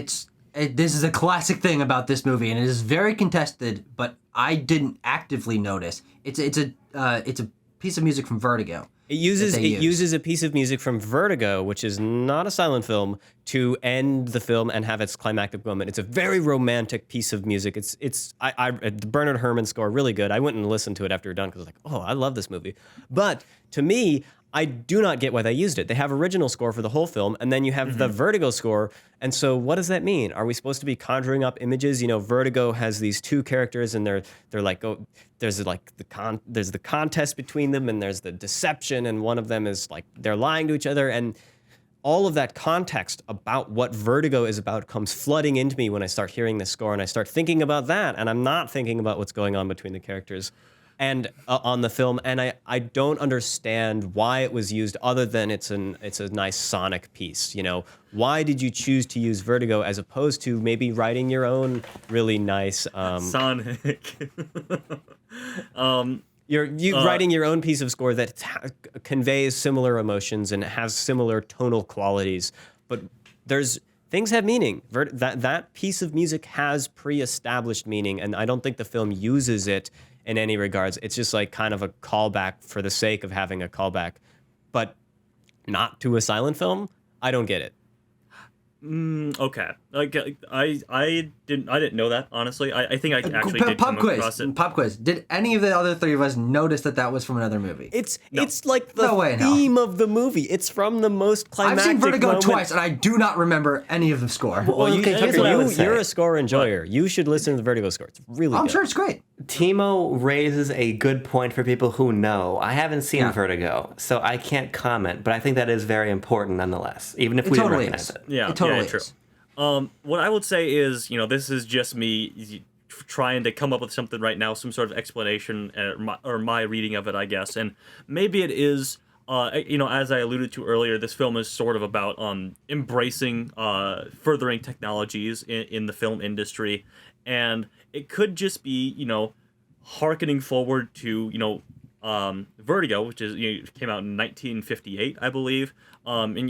this is a classic thing about this movie, and it is very contested, but I didn't actively notice. It's a piece of music from Vertigo. It uses they use. uses a piece of music from Vertigo, which is not a silent film, to end the film and have its climactic moment. It's a very romantic piece of music. The Bernard Herrmann score, really good. I went and listened to it after we were done because I was like, oh, I love this movie. But to me, I do not get why they used it. They have original score for the whole film, and then you have the Vertigo score. And so, what does that mean? Are we supposed to be conjuring up images? You know, Vertigo has these two characters, and they're like, oh, there's the contest between them, and there's the deception, and one of them is like they're lying to each other, and all of that context about what Vertigo is about comes flooding into me when I start hearing this score, and I start thinking about that, and I'm not thinking about what's going on between the characters. And on the film, and I don't understand why it was used other than it's a nice sonic piece. You know, why did you choose to use Vertigo as opposed to maybe writing your own really nice Sonic? Writing your own piece of score that conveys similar emotions and has similar tonal qualities, but things have meaning. That piece of music has pre-established meaning, and I don't think the film uses it in any regards. It's just like kind of a callback for the sake of having a callback, but not to a silent film. I don't get it. Okay. I didn't know that, honestly. I think I actually did come across it. Pop quiz. Did any of the other three of us notice that was from another movie? It's like the theme of the movie. It's from the most climactic I've seen Vertigo moment. twice, and I do not remember any of the score. Well, here's what I would say. You're a score enjoyer. You should listen to the Vertigo score. It's really I'm good. sure it's great. Timo raises a good point for people who know. I haven't seen Vertigo, so I can't comment, but I think that is very important nonetheless, even if we didn't recognize it. Yeah, it totally true. is. What I would say is, this is just me trying to come up with something right now, some sort of explanation or my reading of it, I guess. And maybe it is, as I alluded to earlier, this film is sort of about embracing furthering technologies in the film industry. And it could just be, hearkening forward to, Vertigo, which is came out in 1958, I believe. And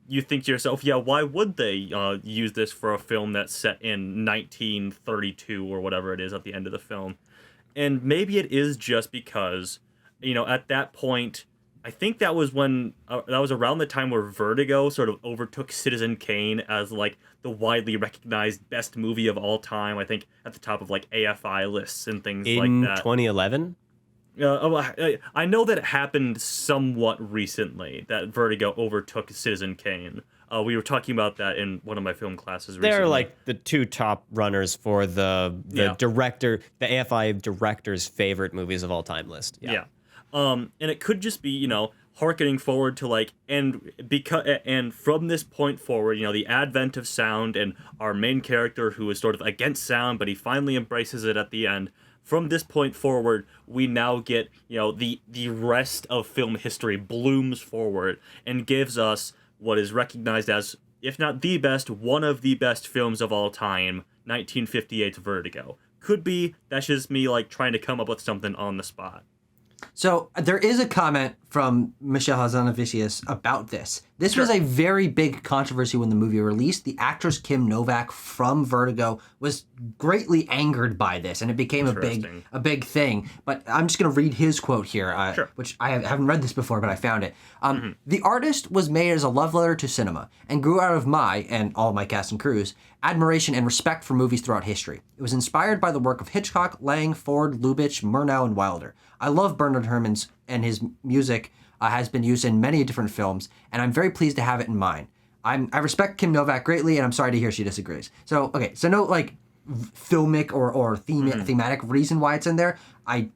you think to yourself, yeah, why would they use this for a film that's set in 1932 or whatever it is at the end of the film? And maybe it is just because, at that point, I think that was when that was around the time where Vertigo sort of overtook Citizen Kane as like the widely recognized best movie of all time. I think at the top of like AFI lists and things like that. 2011. I know that it happened somewhat recently that Vertigo overtook Citizen Kane. We were talking about that in one of my film classes recently. They're like the two top runners for the director, the AFI director's favorite movies of all time list. Yeah. And it could just be, hearkening forward to like, and from this point forward, the advent of sound and our main character who is sort of against sound, but he finally embraces it at the end. From this point forward, we now get, the rest of film history blooms forward and gives us what is recognized as, if not the best, one of the best films of all time, 1958's Vertigo. Could be, that's just me, like, trying to come up with something on the spot. So there is a comment from Michelle Hazanavicius about this. This was a very big controversy when the movie released. The actress Kim Novak from Vertigo was greatly angered by this, and it became a big thing. But I'm just going to read his quote here, which I haven't read this before, but I found it. The artist was made as a love letter to cinema and grew out of my, and all my cast and crew's, admiration and respect for movies throughout history. It was inspired by the work of Hitchcock, Lang, Ford, Lubitsch, Murnau, and Wilder. I love Bernard Herrmann's, and his music has been used in many different films, and I'm very pleased to have it in mind. I respect Kim Novak greatly, and I'm sorry to hear she disagrees. So, okay, so no, like, filmic or thematic reason why it's in there. I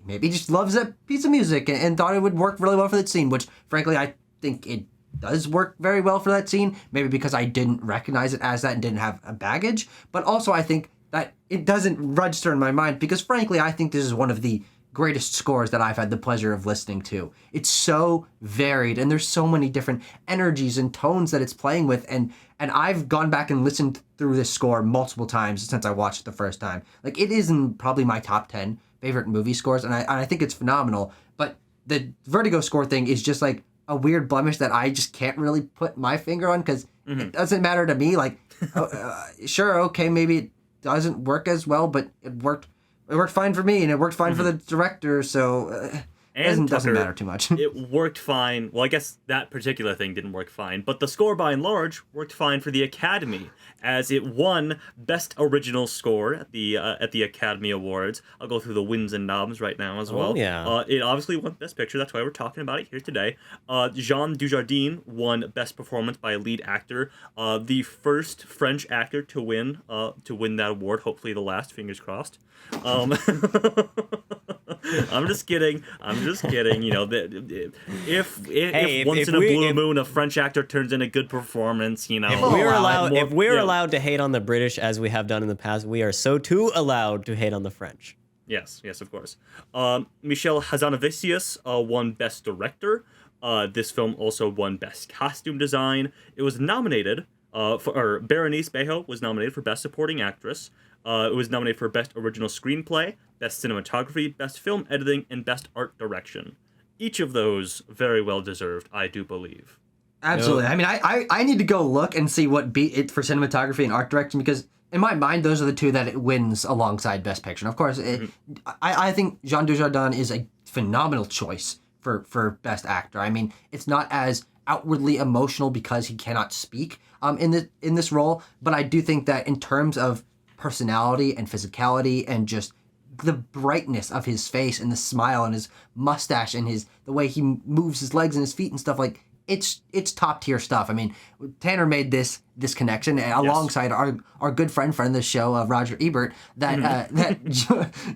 maybe just loves that piece of music and thought it would work really well for that scene, which, frankly, I think it does work very well for that scene, maybe because I didn't recognize it as that and didn't have a baggage, but also I think that it doesn't register in my mind because, frankly, I think this is one of the greatest scores that I've had the pleasure of listening to. It's so varied, and there's so many different energies and tones that it's playing with, and I've gone back and listened through this score multiple times since I watched it the first time. Like, it is in probably my top 10 favorite movie scores, and I think it's phenomenal, but the Vertigo score thing is just like a weird blemish that I just can't really put my finger on because it doesn't matter to me. Like, sure, okay, maybe it doesn't work as well, but it worked fine for me, and it worked fine for the director, so and doesn't Tucker, matter too much. it worked fine. Well, I guess that particular thing didn't work fine, but the score by and large worked fine for the Academy, as it won Best Original Score at the Academy Awards. I'll go through the wins and knobs right now as well. Yeah. It obviously won Best Picture. That's why we're talking about it here today. Jean Dujardin won Best Performance by a Lead Actor. The first French actor to win that award. Hopefully the last. Fingers crossed. I'm just kidding. You know, if once in a blue moon a French actor turns in a good performance, you know, if we're allowed to hate on the British as we have done in the past, we are so too allowed to hate on the French. Yes, of course. Michel Hazanavicius won Best Director. This film also won Best Costume Design. It was nominated Berenice Bejo was nominated for Best Supporting Actress. It was nominated for Best Original Screenplay, Best Cinematography, Best Film Editing, and Best Art Direction. Each of those very well deserved, I do believe. Absolutely. I mean, I need to go look and see what beat it for cinematography and art direction, because in my mind, those are the two that it wins alongside Best Picture. And of course, I think Jean Dujardin is a phenomenal choice for Best Actor. I mean, it's not as outwardly emotional because he cannot speak in this role, but I do think that in terms of personality and physicality and just the brightness of his face and the smile and his mustache and the way he moves his legs and his feet and stuff, like it's top tier stuff. I mean, Tanner made this connection alongside our good friend of the show, Roger Ebert, that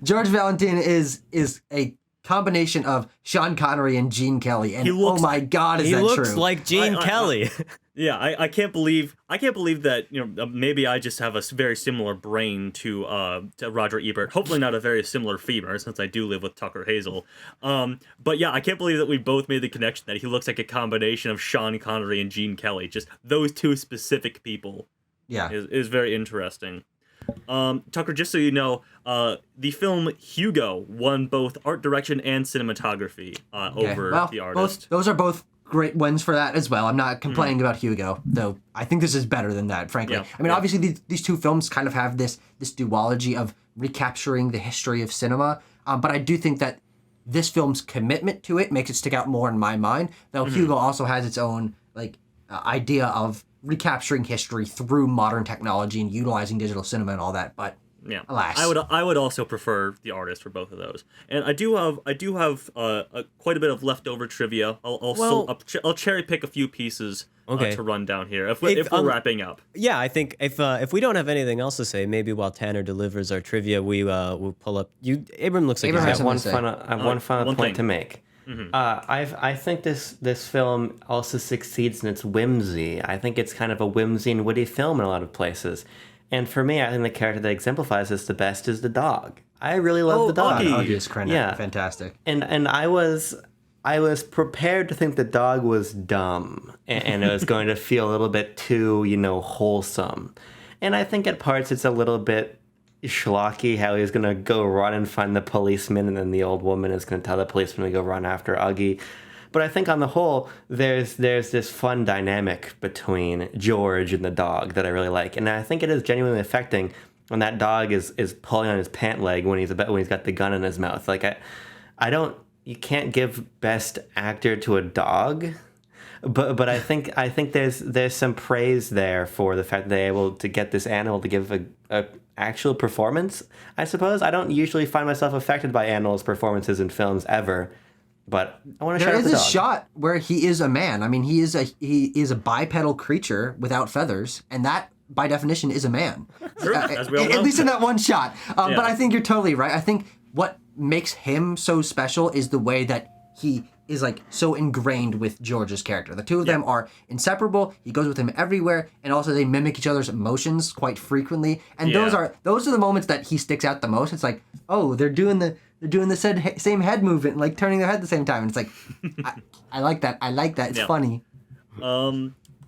George Valentin is a combination of Sean Connery and Gene Kelly, and oh my God, is that true? He looks like Gene Kelly. Yeah, I can't believe that, you know, maybe I just have a very similar brain to Roger Ebert. Hopefully not a very similar femur, since I do live with Tucker Hazel. But yeah, I can't believe that we both made the connection that he looks like a combination of Sean Connery and Gene Kelly. Just those two specific people. Yeah, is very interesting. Tucker, just so you know, the film Hugo won both art direction and cinematography over The Artist. Those are both great wins for that as well. I'm not complaining about Hugo, though I think this is better than that, frankly. Yeah. I mean, obviously, these two films kind of have this duology of recapturing the history of cinema, but I do think that this film's commitment to it makes it stick out more in my mind, though Hugo also has its own idea of recapturing history through modern technology and utilizing digital cinema and all that, but yeah, alas, I would also prefer The Artist for both of those. And I do have quite a bit of leftover trivia. I'll cherry pick a few pieces to run down here if we're wrapping up. Yeah, I think if we don't have anything else to say, maybe while Tanner delivers our trivia, we'll pull up. Abram looks like Abram he's has got one final point to make. Mm-hmm. I think this film also succeeds in its whimsy. I think it's kind of a whimsy and witty film in a lot of places. And for me, I think the character that exemplifies this the best is the dog. I really love the dog. Augie is fantastic. And I was prepared to think the dog was dumb and it was going to feel a little bit too, wholesome. And I think at parts it's a little bit schlocky how he's going to go run and find the policeman, and then the old woman is going to tell the policeman to go run after Augie. But I think on the whole, there's this fun dynamic between George and the dog that I really like. And I think it is genuinely affecting when that dog is pulling on his pant leg when he's got the gun in his mouth. Like you can't give best actor to a dog. But I think there's some praise there for the fact that they're able to get this animal to give a actual performance, I suppose. I don't usually find myself affected by animals' performances in films ever, but I want to shout out the dog. There is a shot where he is a man. I mean, he is a bipedal creature without feathers, and that, by definition, is a man. Sure, as we all know. At least in that one shot. But I think you're totally right. I think what makes him so special is the way that he is so ingrained with George's character. The two of them are inseparable. He goes with him everywhere, and also they mimic each other's emotions quite frequently. And those are the moments that he sticks out the most. It's like, oh, they're doing the same head movement, turning their head at the same time. And it's like, I like that. It's funny.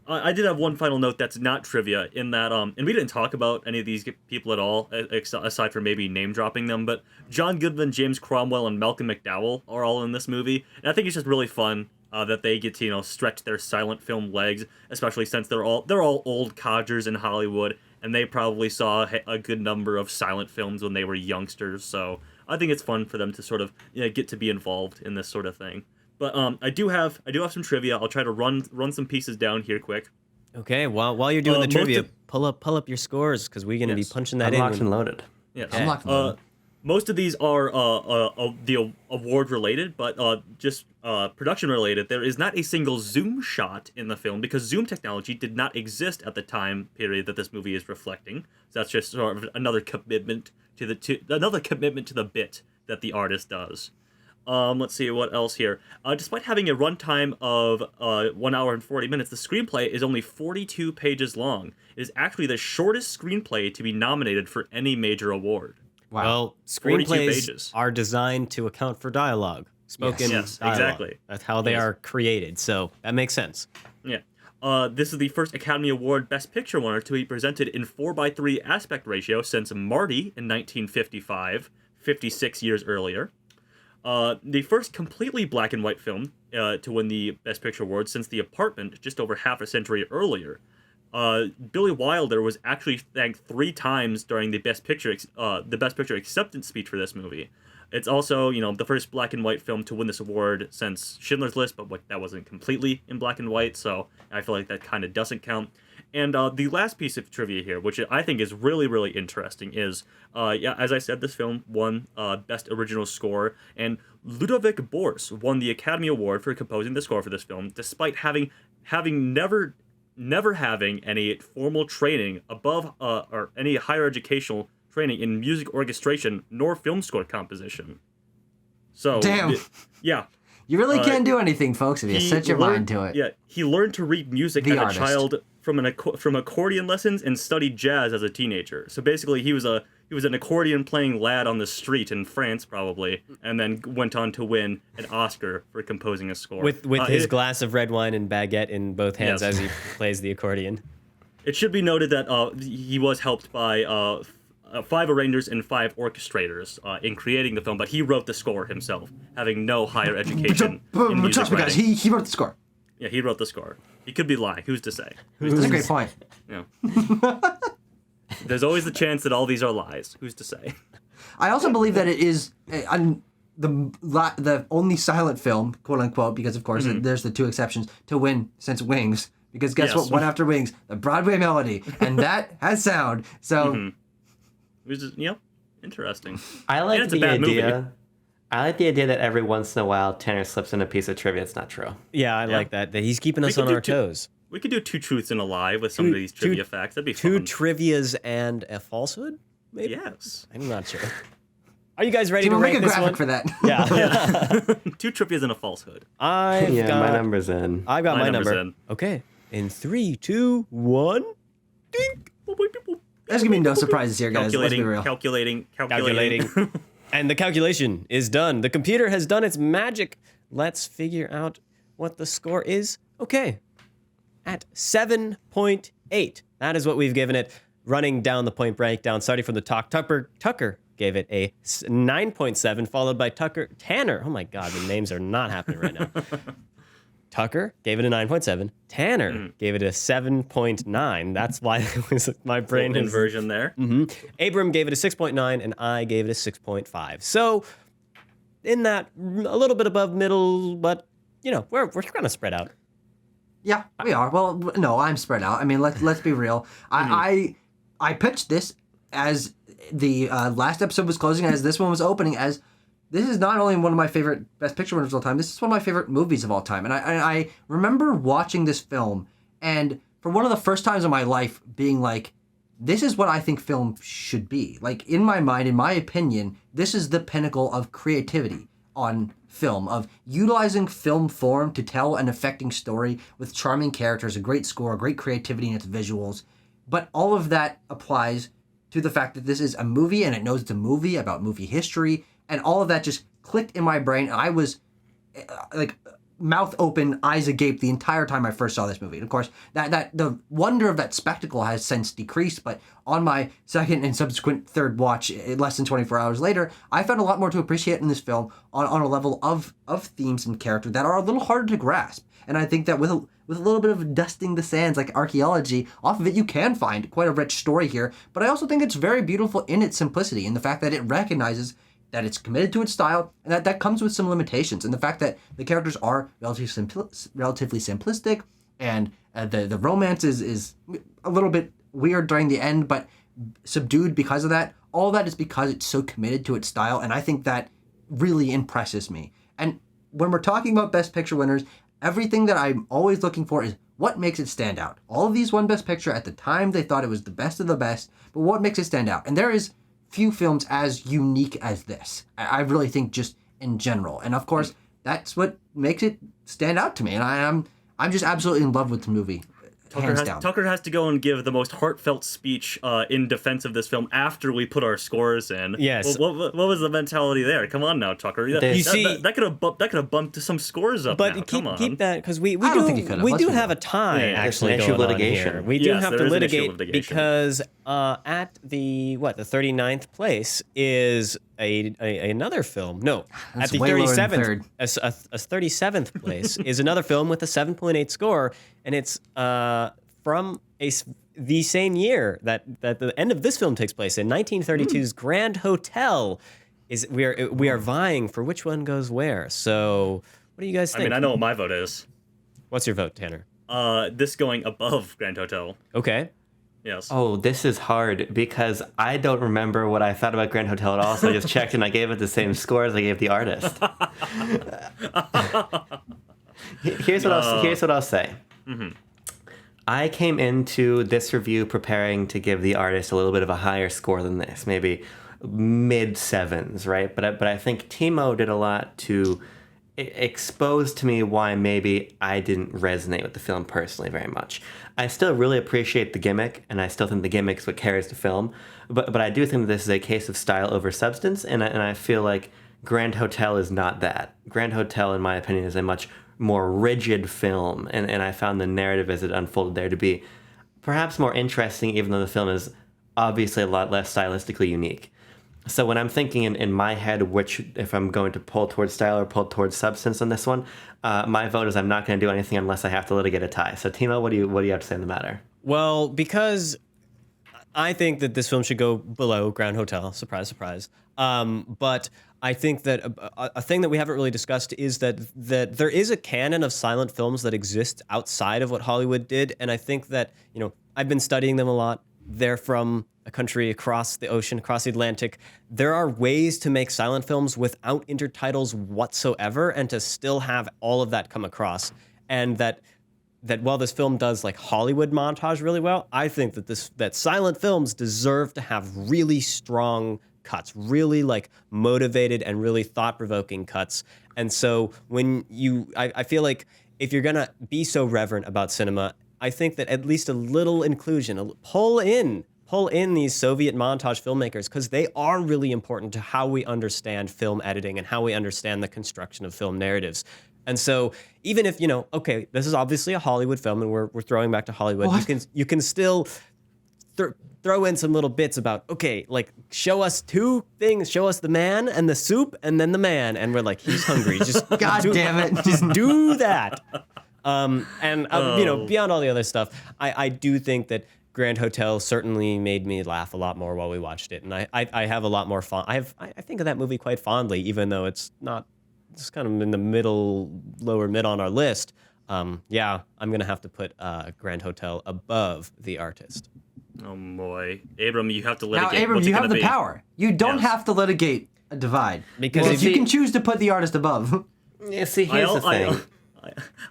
I did have one final note that's not trivia in that, and we didn't talk about any of these people at all, aside from maybe name dropping them, but John Goodman, James Cromwell, and Malcolm McDowell are all in this movie, and I think it's just really fun that they get to, stretch their silent film legs, especially since they're all old codgers in Hollywood, and they probably saw a good number of silent films when they were youngsters, so I think it's fun for them to sort of get to be involved in this sort of thing. But I do have some trivia. I'll try to run some pieces down here quick. Okay, while you're doing the trivia, pull up your scores because we're gonna be punching that I'm in. locked and loaded. Yes. I'm locked and loaded. Most of these are the award related, but just production related. There is not a single zoom shot in the film because zoom technology did not exist at the time period that this movie is reflecting. So that's just sort of another commitment to the bit that the artist does. Let's see what else here. Despite having a runtime of 1 hour and 40 minutes, the screenplay is only 42 pages long. It is actually the shortest screenplay to be nominated for any major award. Wow. Well, 42 screenplays pages. are designed to account for dialogue, spoken Yes, dialogue. exactly. That's how they Yes. are created, so that makes sense. Yeah. This is the first Academy Award Best Picture winner to be presented in 4:3 aspect ratio since Marty in 1955, 56 years earlier. The first completely black and white film to win the Best Picture award since The Apartment just over half a century earlier. Billy Wilder was actually thanked 3 times during the Best Picture acceptance speech for this movie. It's also, the first black and white film to win this award since Schindler's List, but that wasn't completely in black and white, so I feel like that kind of doesn't count. And the last piece of trivia here, which I think is really, really interesting, is, as I said, this film won Best Original Score, and Ludovic Bors won the Academy Award for composing the score for this film, despite having never having any formal training above or any higher educational training in music orchestration nor film score composition. So Damn. Yeah. You really can't do anything, folks, if you set your mind to it. Yeah, he learned to read music as artist. a child from accordion lessons and studied jazz as a teenager. So basically, he was an accordion playing lad on the street in France, probably, and then went on to win an Oscar for composing a score With his glass of red wine and baguette in both hands Yes. as he plays the accordion. It should be noted that he was helped by 5 arrangers and 5 orchestrators in creating the film, but he wrote the score himself, having no higher education in music Trust me, guys, writing. he wrote the score. Yeah, he wrote the score. He could be lying. Who's to say? That's a great point. Yeah. There's always the chance that all these are lies. Who's to say? I also believe that it is the only silent film, quote unquote, because of course there's the 2 exceptions, to win since Wings. Because guess what? One after Wings, the Broadway Melody, and that has sound. So, Which is, interesting. I And like it's a the bad movie. idea. I like the idea that every once in a while Tanner slips in a piece of trivia. It's not true. Yeah, I like that he's keeping us could on do our 2 toes. We could do 2 truths and a lie with some of these two- trivia facts. That'd be 2 fun. trivias and a falsehood, maybe? Yes. I'm not sure. Are you guys ready to we'll make rank a this graphic one? for that. Yeah. 2 trivias and a falsehood. I've Yeah, got my number's in. I've got My my number's number. in. Okay. In 3, 2, 1. Ding. There's gonna be no surprises here, guys. Let's be real. Calculating. And the calculation is done. The computer has done its magic. Let's figure out what the score is. Okay. At 7.8. That is what we've given it. Running down the point breakdown, starting from the top, Tucker gave it a 9.7, followed by Tanner. Oh my God, the names are not happening right now. Tucker gave it a 9.7. Tanner gave it a 7.9. That's why it was my brain is Inversion there. Abram gave it a 6.9, and I gave it a 6.5. So, in that, a little bit above middle, but, we're kind of spread out. Yeah, we are. Well, no, I'm spread out. I mean, let's be real. I pitched this as the last episode was closing, as this one was opening, as this is not only one of my favorite Best Picture winners of all time, this is one of my favorite movies of all time. And I remember watching this film, and for one of the first times in my life, being like, this is what I think film should be. Like, in my mind, in my opinion, this is the pinnacle of creativity on film, of utilizing film form to tell an affecting story with charming characters, a great score, great creativity in its visuals. But all of that applies to the fact that this is a movie, and it knows it's a movie about movie history, and all of that just clicked in my brain, and I was like mouth open, eyes agape the entire time I first saw this movie. And of course, that the wonder of that spectacle has since decreased, but on my second and subsequent third watch, less than 24 hours later, I found a lot more to appreciate in this film on a level of themes and character that are a little harder to grasp. And I think that with a little bit of dusting the sands, like archaeology, off of it, you can find quite a rich story here. But I also think it's very beautiful in its simplicity, in the fact that it recognizes that it's committed to its style, and that comes with some limitations. And the fact that the characters are relatively simplistic, and the romance is a little bit weird during the end, but subdued because of that. All that is because it's so committed to its style, and I think that really impresses me. And when we're talking about Best Picture winners, everything that I'm always looking for is what makes it stand out. All of these won Best Picture. At the time, they thought it was the best of the best, but what makes it stand out? And there is few films as unique as this. I really think just in general. And of course, that's what makes it stand out to me. And I'm just absolutely in love with the movie. Tucker has to go and give the most heartfelt speech in defense of this film after we put our scores in. Yes. What was the mentality there? Come on now, Tucker. That could have bumped some scores up. But now. Come on. keep that, because we do have a tie actually issue going of litigation. on here. We do have to litigate litigation. because at the 39th place is another film. No, That's at the way lower than 37th, third. a 37th place is another film with a 7.8 score, and it's from the same year that the end of this film takes place in 1932's Grand Hotel. We are vying for which one goes where. So what do you guys think? I mean, I know what my vote is. What's your vote, Tanner? This going above Grand Hotel. Okay. Yes. Oh, this is hard because I don't remember what I thought about Grand Hotel at all, so I just checked and I gave it the same score as I gave the artist. Here's what I'll say. Mm-hmm. I came into this review preparing to give the artist a little bit of a higher score than this, maybe mid sevens, right? But I think Timo did a lot to expose to me why maybe I didn't resonate with the film personally very much. I still really appreciate the gimmick, and I still think the gimmick's what carries the film, but I do think that this is a case of style over substance, and I feel like Grand Hotel is not that. Grand Hotel, in my opinion, is a much more rigid film, and I found the narrative as it unfolded there to be perhaps more interesting, even though the film is obviously a lot less stylistically unique. So when I'm thinking in my head if I'm going to pull towards style or pull towards substance on this one, my vote is I'm not going to do anything unless I have to litigate a tie. So Timo, what do you have to say on the matter? Well, because I think that this film should go below Grand Hotel. Surprise, surprise. But I think that a thing that we haven't really discussed is that there is a canon of silent films that exists outside of what Hollywood did, and I think that I've been studying them a lot. They're from a country across the ocean, across the Atlantic. There are ways to make silent films without intertitles whatsoever and to still have all of that come across. And that while this film does like Hollywood montage really well, I think that silent films deserve to have really strong cuts, really like motivated and really thought-provoking cuts. And so I feel like if you're gonna be so reverent about cinema, I think that at least a little inclusion, pull in these Soviet montage filmmakers, because they are really important to how we understand film editing and how we understand the construction of film narratives. And so even if, okay, this is obviously a Hollywood film and we're throwing back to Hollywood, you can still throw in some little bits about, okay, like show us two things, show us the man and the soup and then the man. And we're like, he's hungry. Just damn it. Just do that. Beyond all the other stuff, I do think that Grand Hotel certainly made me laugh a lot more while we watched it, and I have a lot more fun. I think of that movie quite fondly, even though it's kind of in the lower mid on our list. I'm gonna have to put Grand Hotel above The Artist. Oh boy, Abram, you have to litigate. Now, Abram, you have the power. You don't have to litigate a divide because you can choose to put The Artist above. Yeah, see, here's the thing.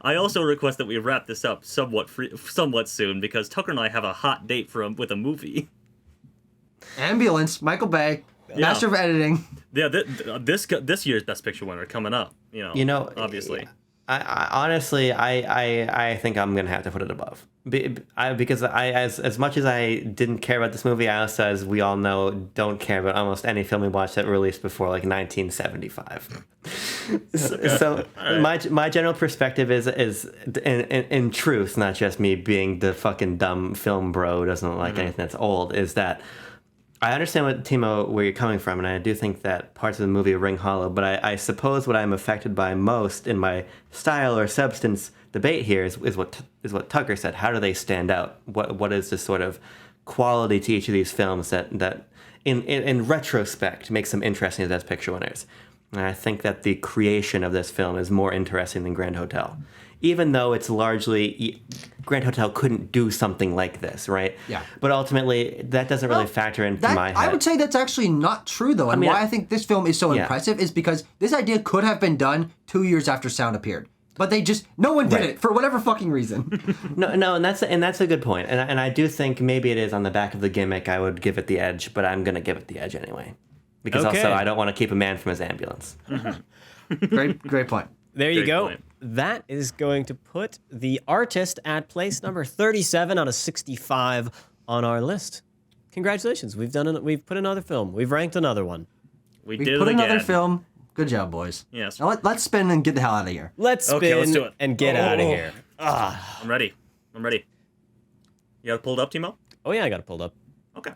I also request that we wrap this up somewhat soon because Tucker and I have a hot date with a movie. Ambulance, Michael Bay, master of editing. Yeah, this year's Best Picture winner coming up. Obviously. I honestly think I'm gonna have to put it above because as much as I didn't care about this movie, I also, as we all know, don't care about almost any film we watched that released before like 1975. So my general perspective is in truth, not just me being the fucking dumb film bro who doesn't like anything that's old, is that I understand where you're coming from, and I do think that parts of the movie ring hollow, but I suppose what I'm affected by most in my style or substance debate here is what Tucker said. How do they stand out? What is the sort of quality to each of these films that in retrospect, makes them interesting as Best Picture winners. And I think that the creation of this film is more interesting than Grand Hotel. Even though it's largely, Grand Hotel couldn't do something like this, right? Yeah. But ultimately, that doesn't really factor into my head. I would say that's actually not true, though. And why I think this film is so impressive is because this idea could have been done 2 years after sound appeared. But no one did it for whatever fucking reason. No, and that's a good point. And I do think maybe it is on the back of the gimmick. I would give it the edge, but I'm going to give it the edge anyway. Because also, I don't want to keep a man from his ambulance. Great point. There you Great go. point. That is going to put The Artist at place number 37 out of 65 on our list. Congratulations. We've put another film. We've ranked another one. We We did put it again. another film. Good job, boys. Yes. Now let's spin and get the hell out of here. Let's spin Okay, let's do it. and get out of here. I'm ready. You got it pulled up, Timo? Oh yeah, I got it pulled up. Okay.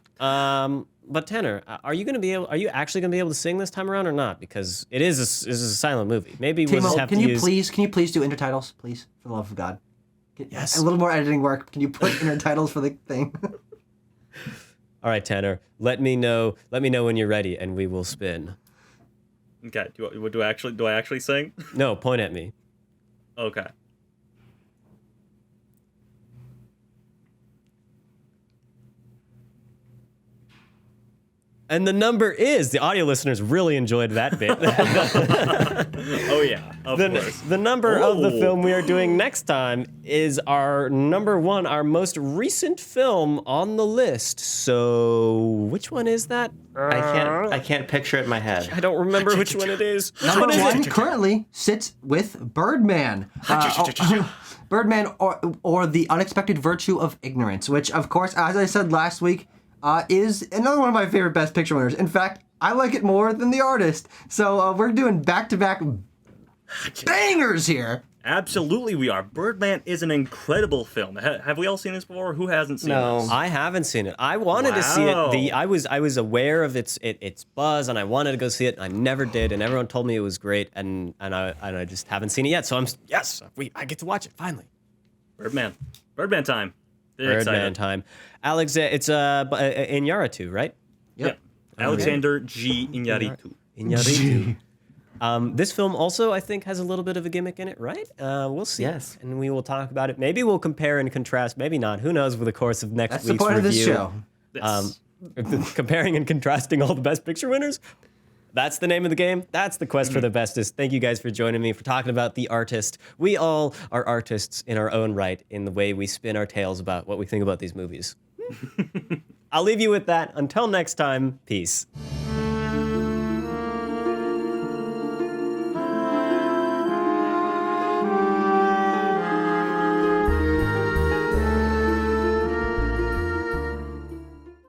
But Tanner, are you actually gonna be able to sing this time around or not? Because it is a silent movie. Maybe we'll just Timo, have can to you use. please do intertitles, please, for the love of God? Yes. A little more editing work. Can you put intertitles for the thing? All right, Tanner. Let me know when you're ready, and we will spin. Okay. Do I actually sing? No, point at me. Okay. And the number is, the audio listeners really enjoyed that bit. Oh yeah, of course. The number of the Oh. film we are doing next time is our number one, our most recent film on the list. So, which one is that? I can't picture it in my head. I don't remember which one it is. Number one currently sits with Birdman. Birdman or The Unexpected Virtue of Ignorance, which, of course, as I said last week, is another one of my favorite Best Picture winners. In fact, I like it more than The Artist. So we're doing back-to-back bangers here. Absolutely, we are. Birdman is an incredible film. Have we all seen this before? Who hasn't seen No. this? I haven't seen it. I wanted to see Wow. it. I was aware of its buzz, and I wanted to go see it. And I never did, and everyone told me it was great, and I just haven't seen it yet. So I get to watch it finally. Birdman time. Very Birdman excited. time. Alex, it's Iñárritu, right? Yep. Alexander G. Iñárritu. Iñárritu. This film also, I think, has a little bit of a gimmick in it, right? We'll see. Yes. And we will talk about it. Maybe we'll compare and contrast. Maybe not. Who knows? With the course of next That's the week's point of this review. show. Yes. Comparing and contrasting all the Best Picture winners. That's the name of the game. That's the quest for the bestest. Thank you guys for joining me, for talking about The Artist. We all are artists in our own right in the way we spin our tales about what we think about these movies. I'll leave you with that. Until next time, peace.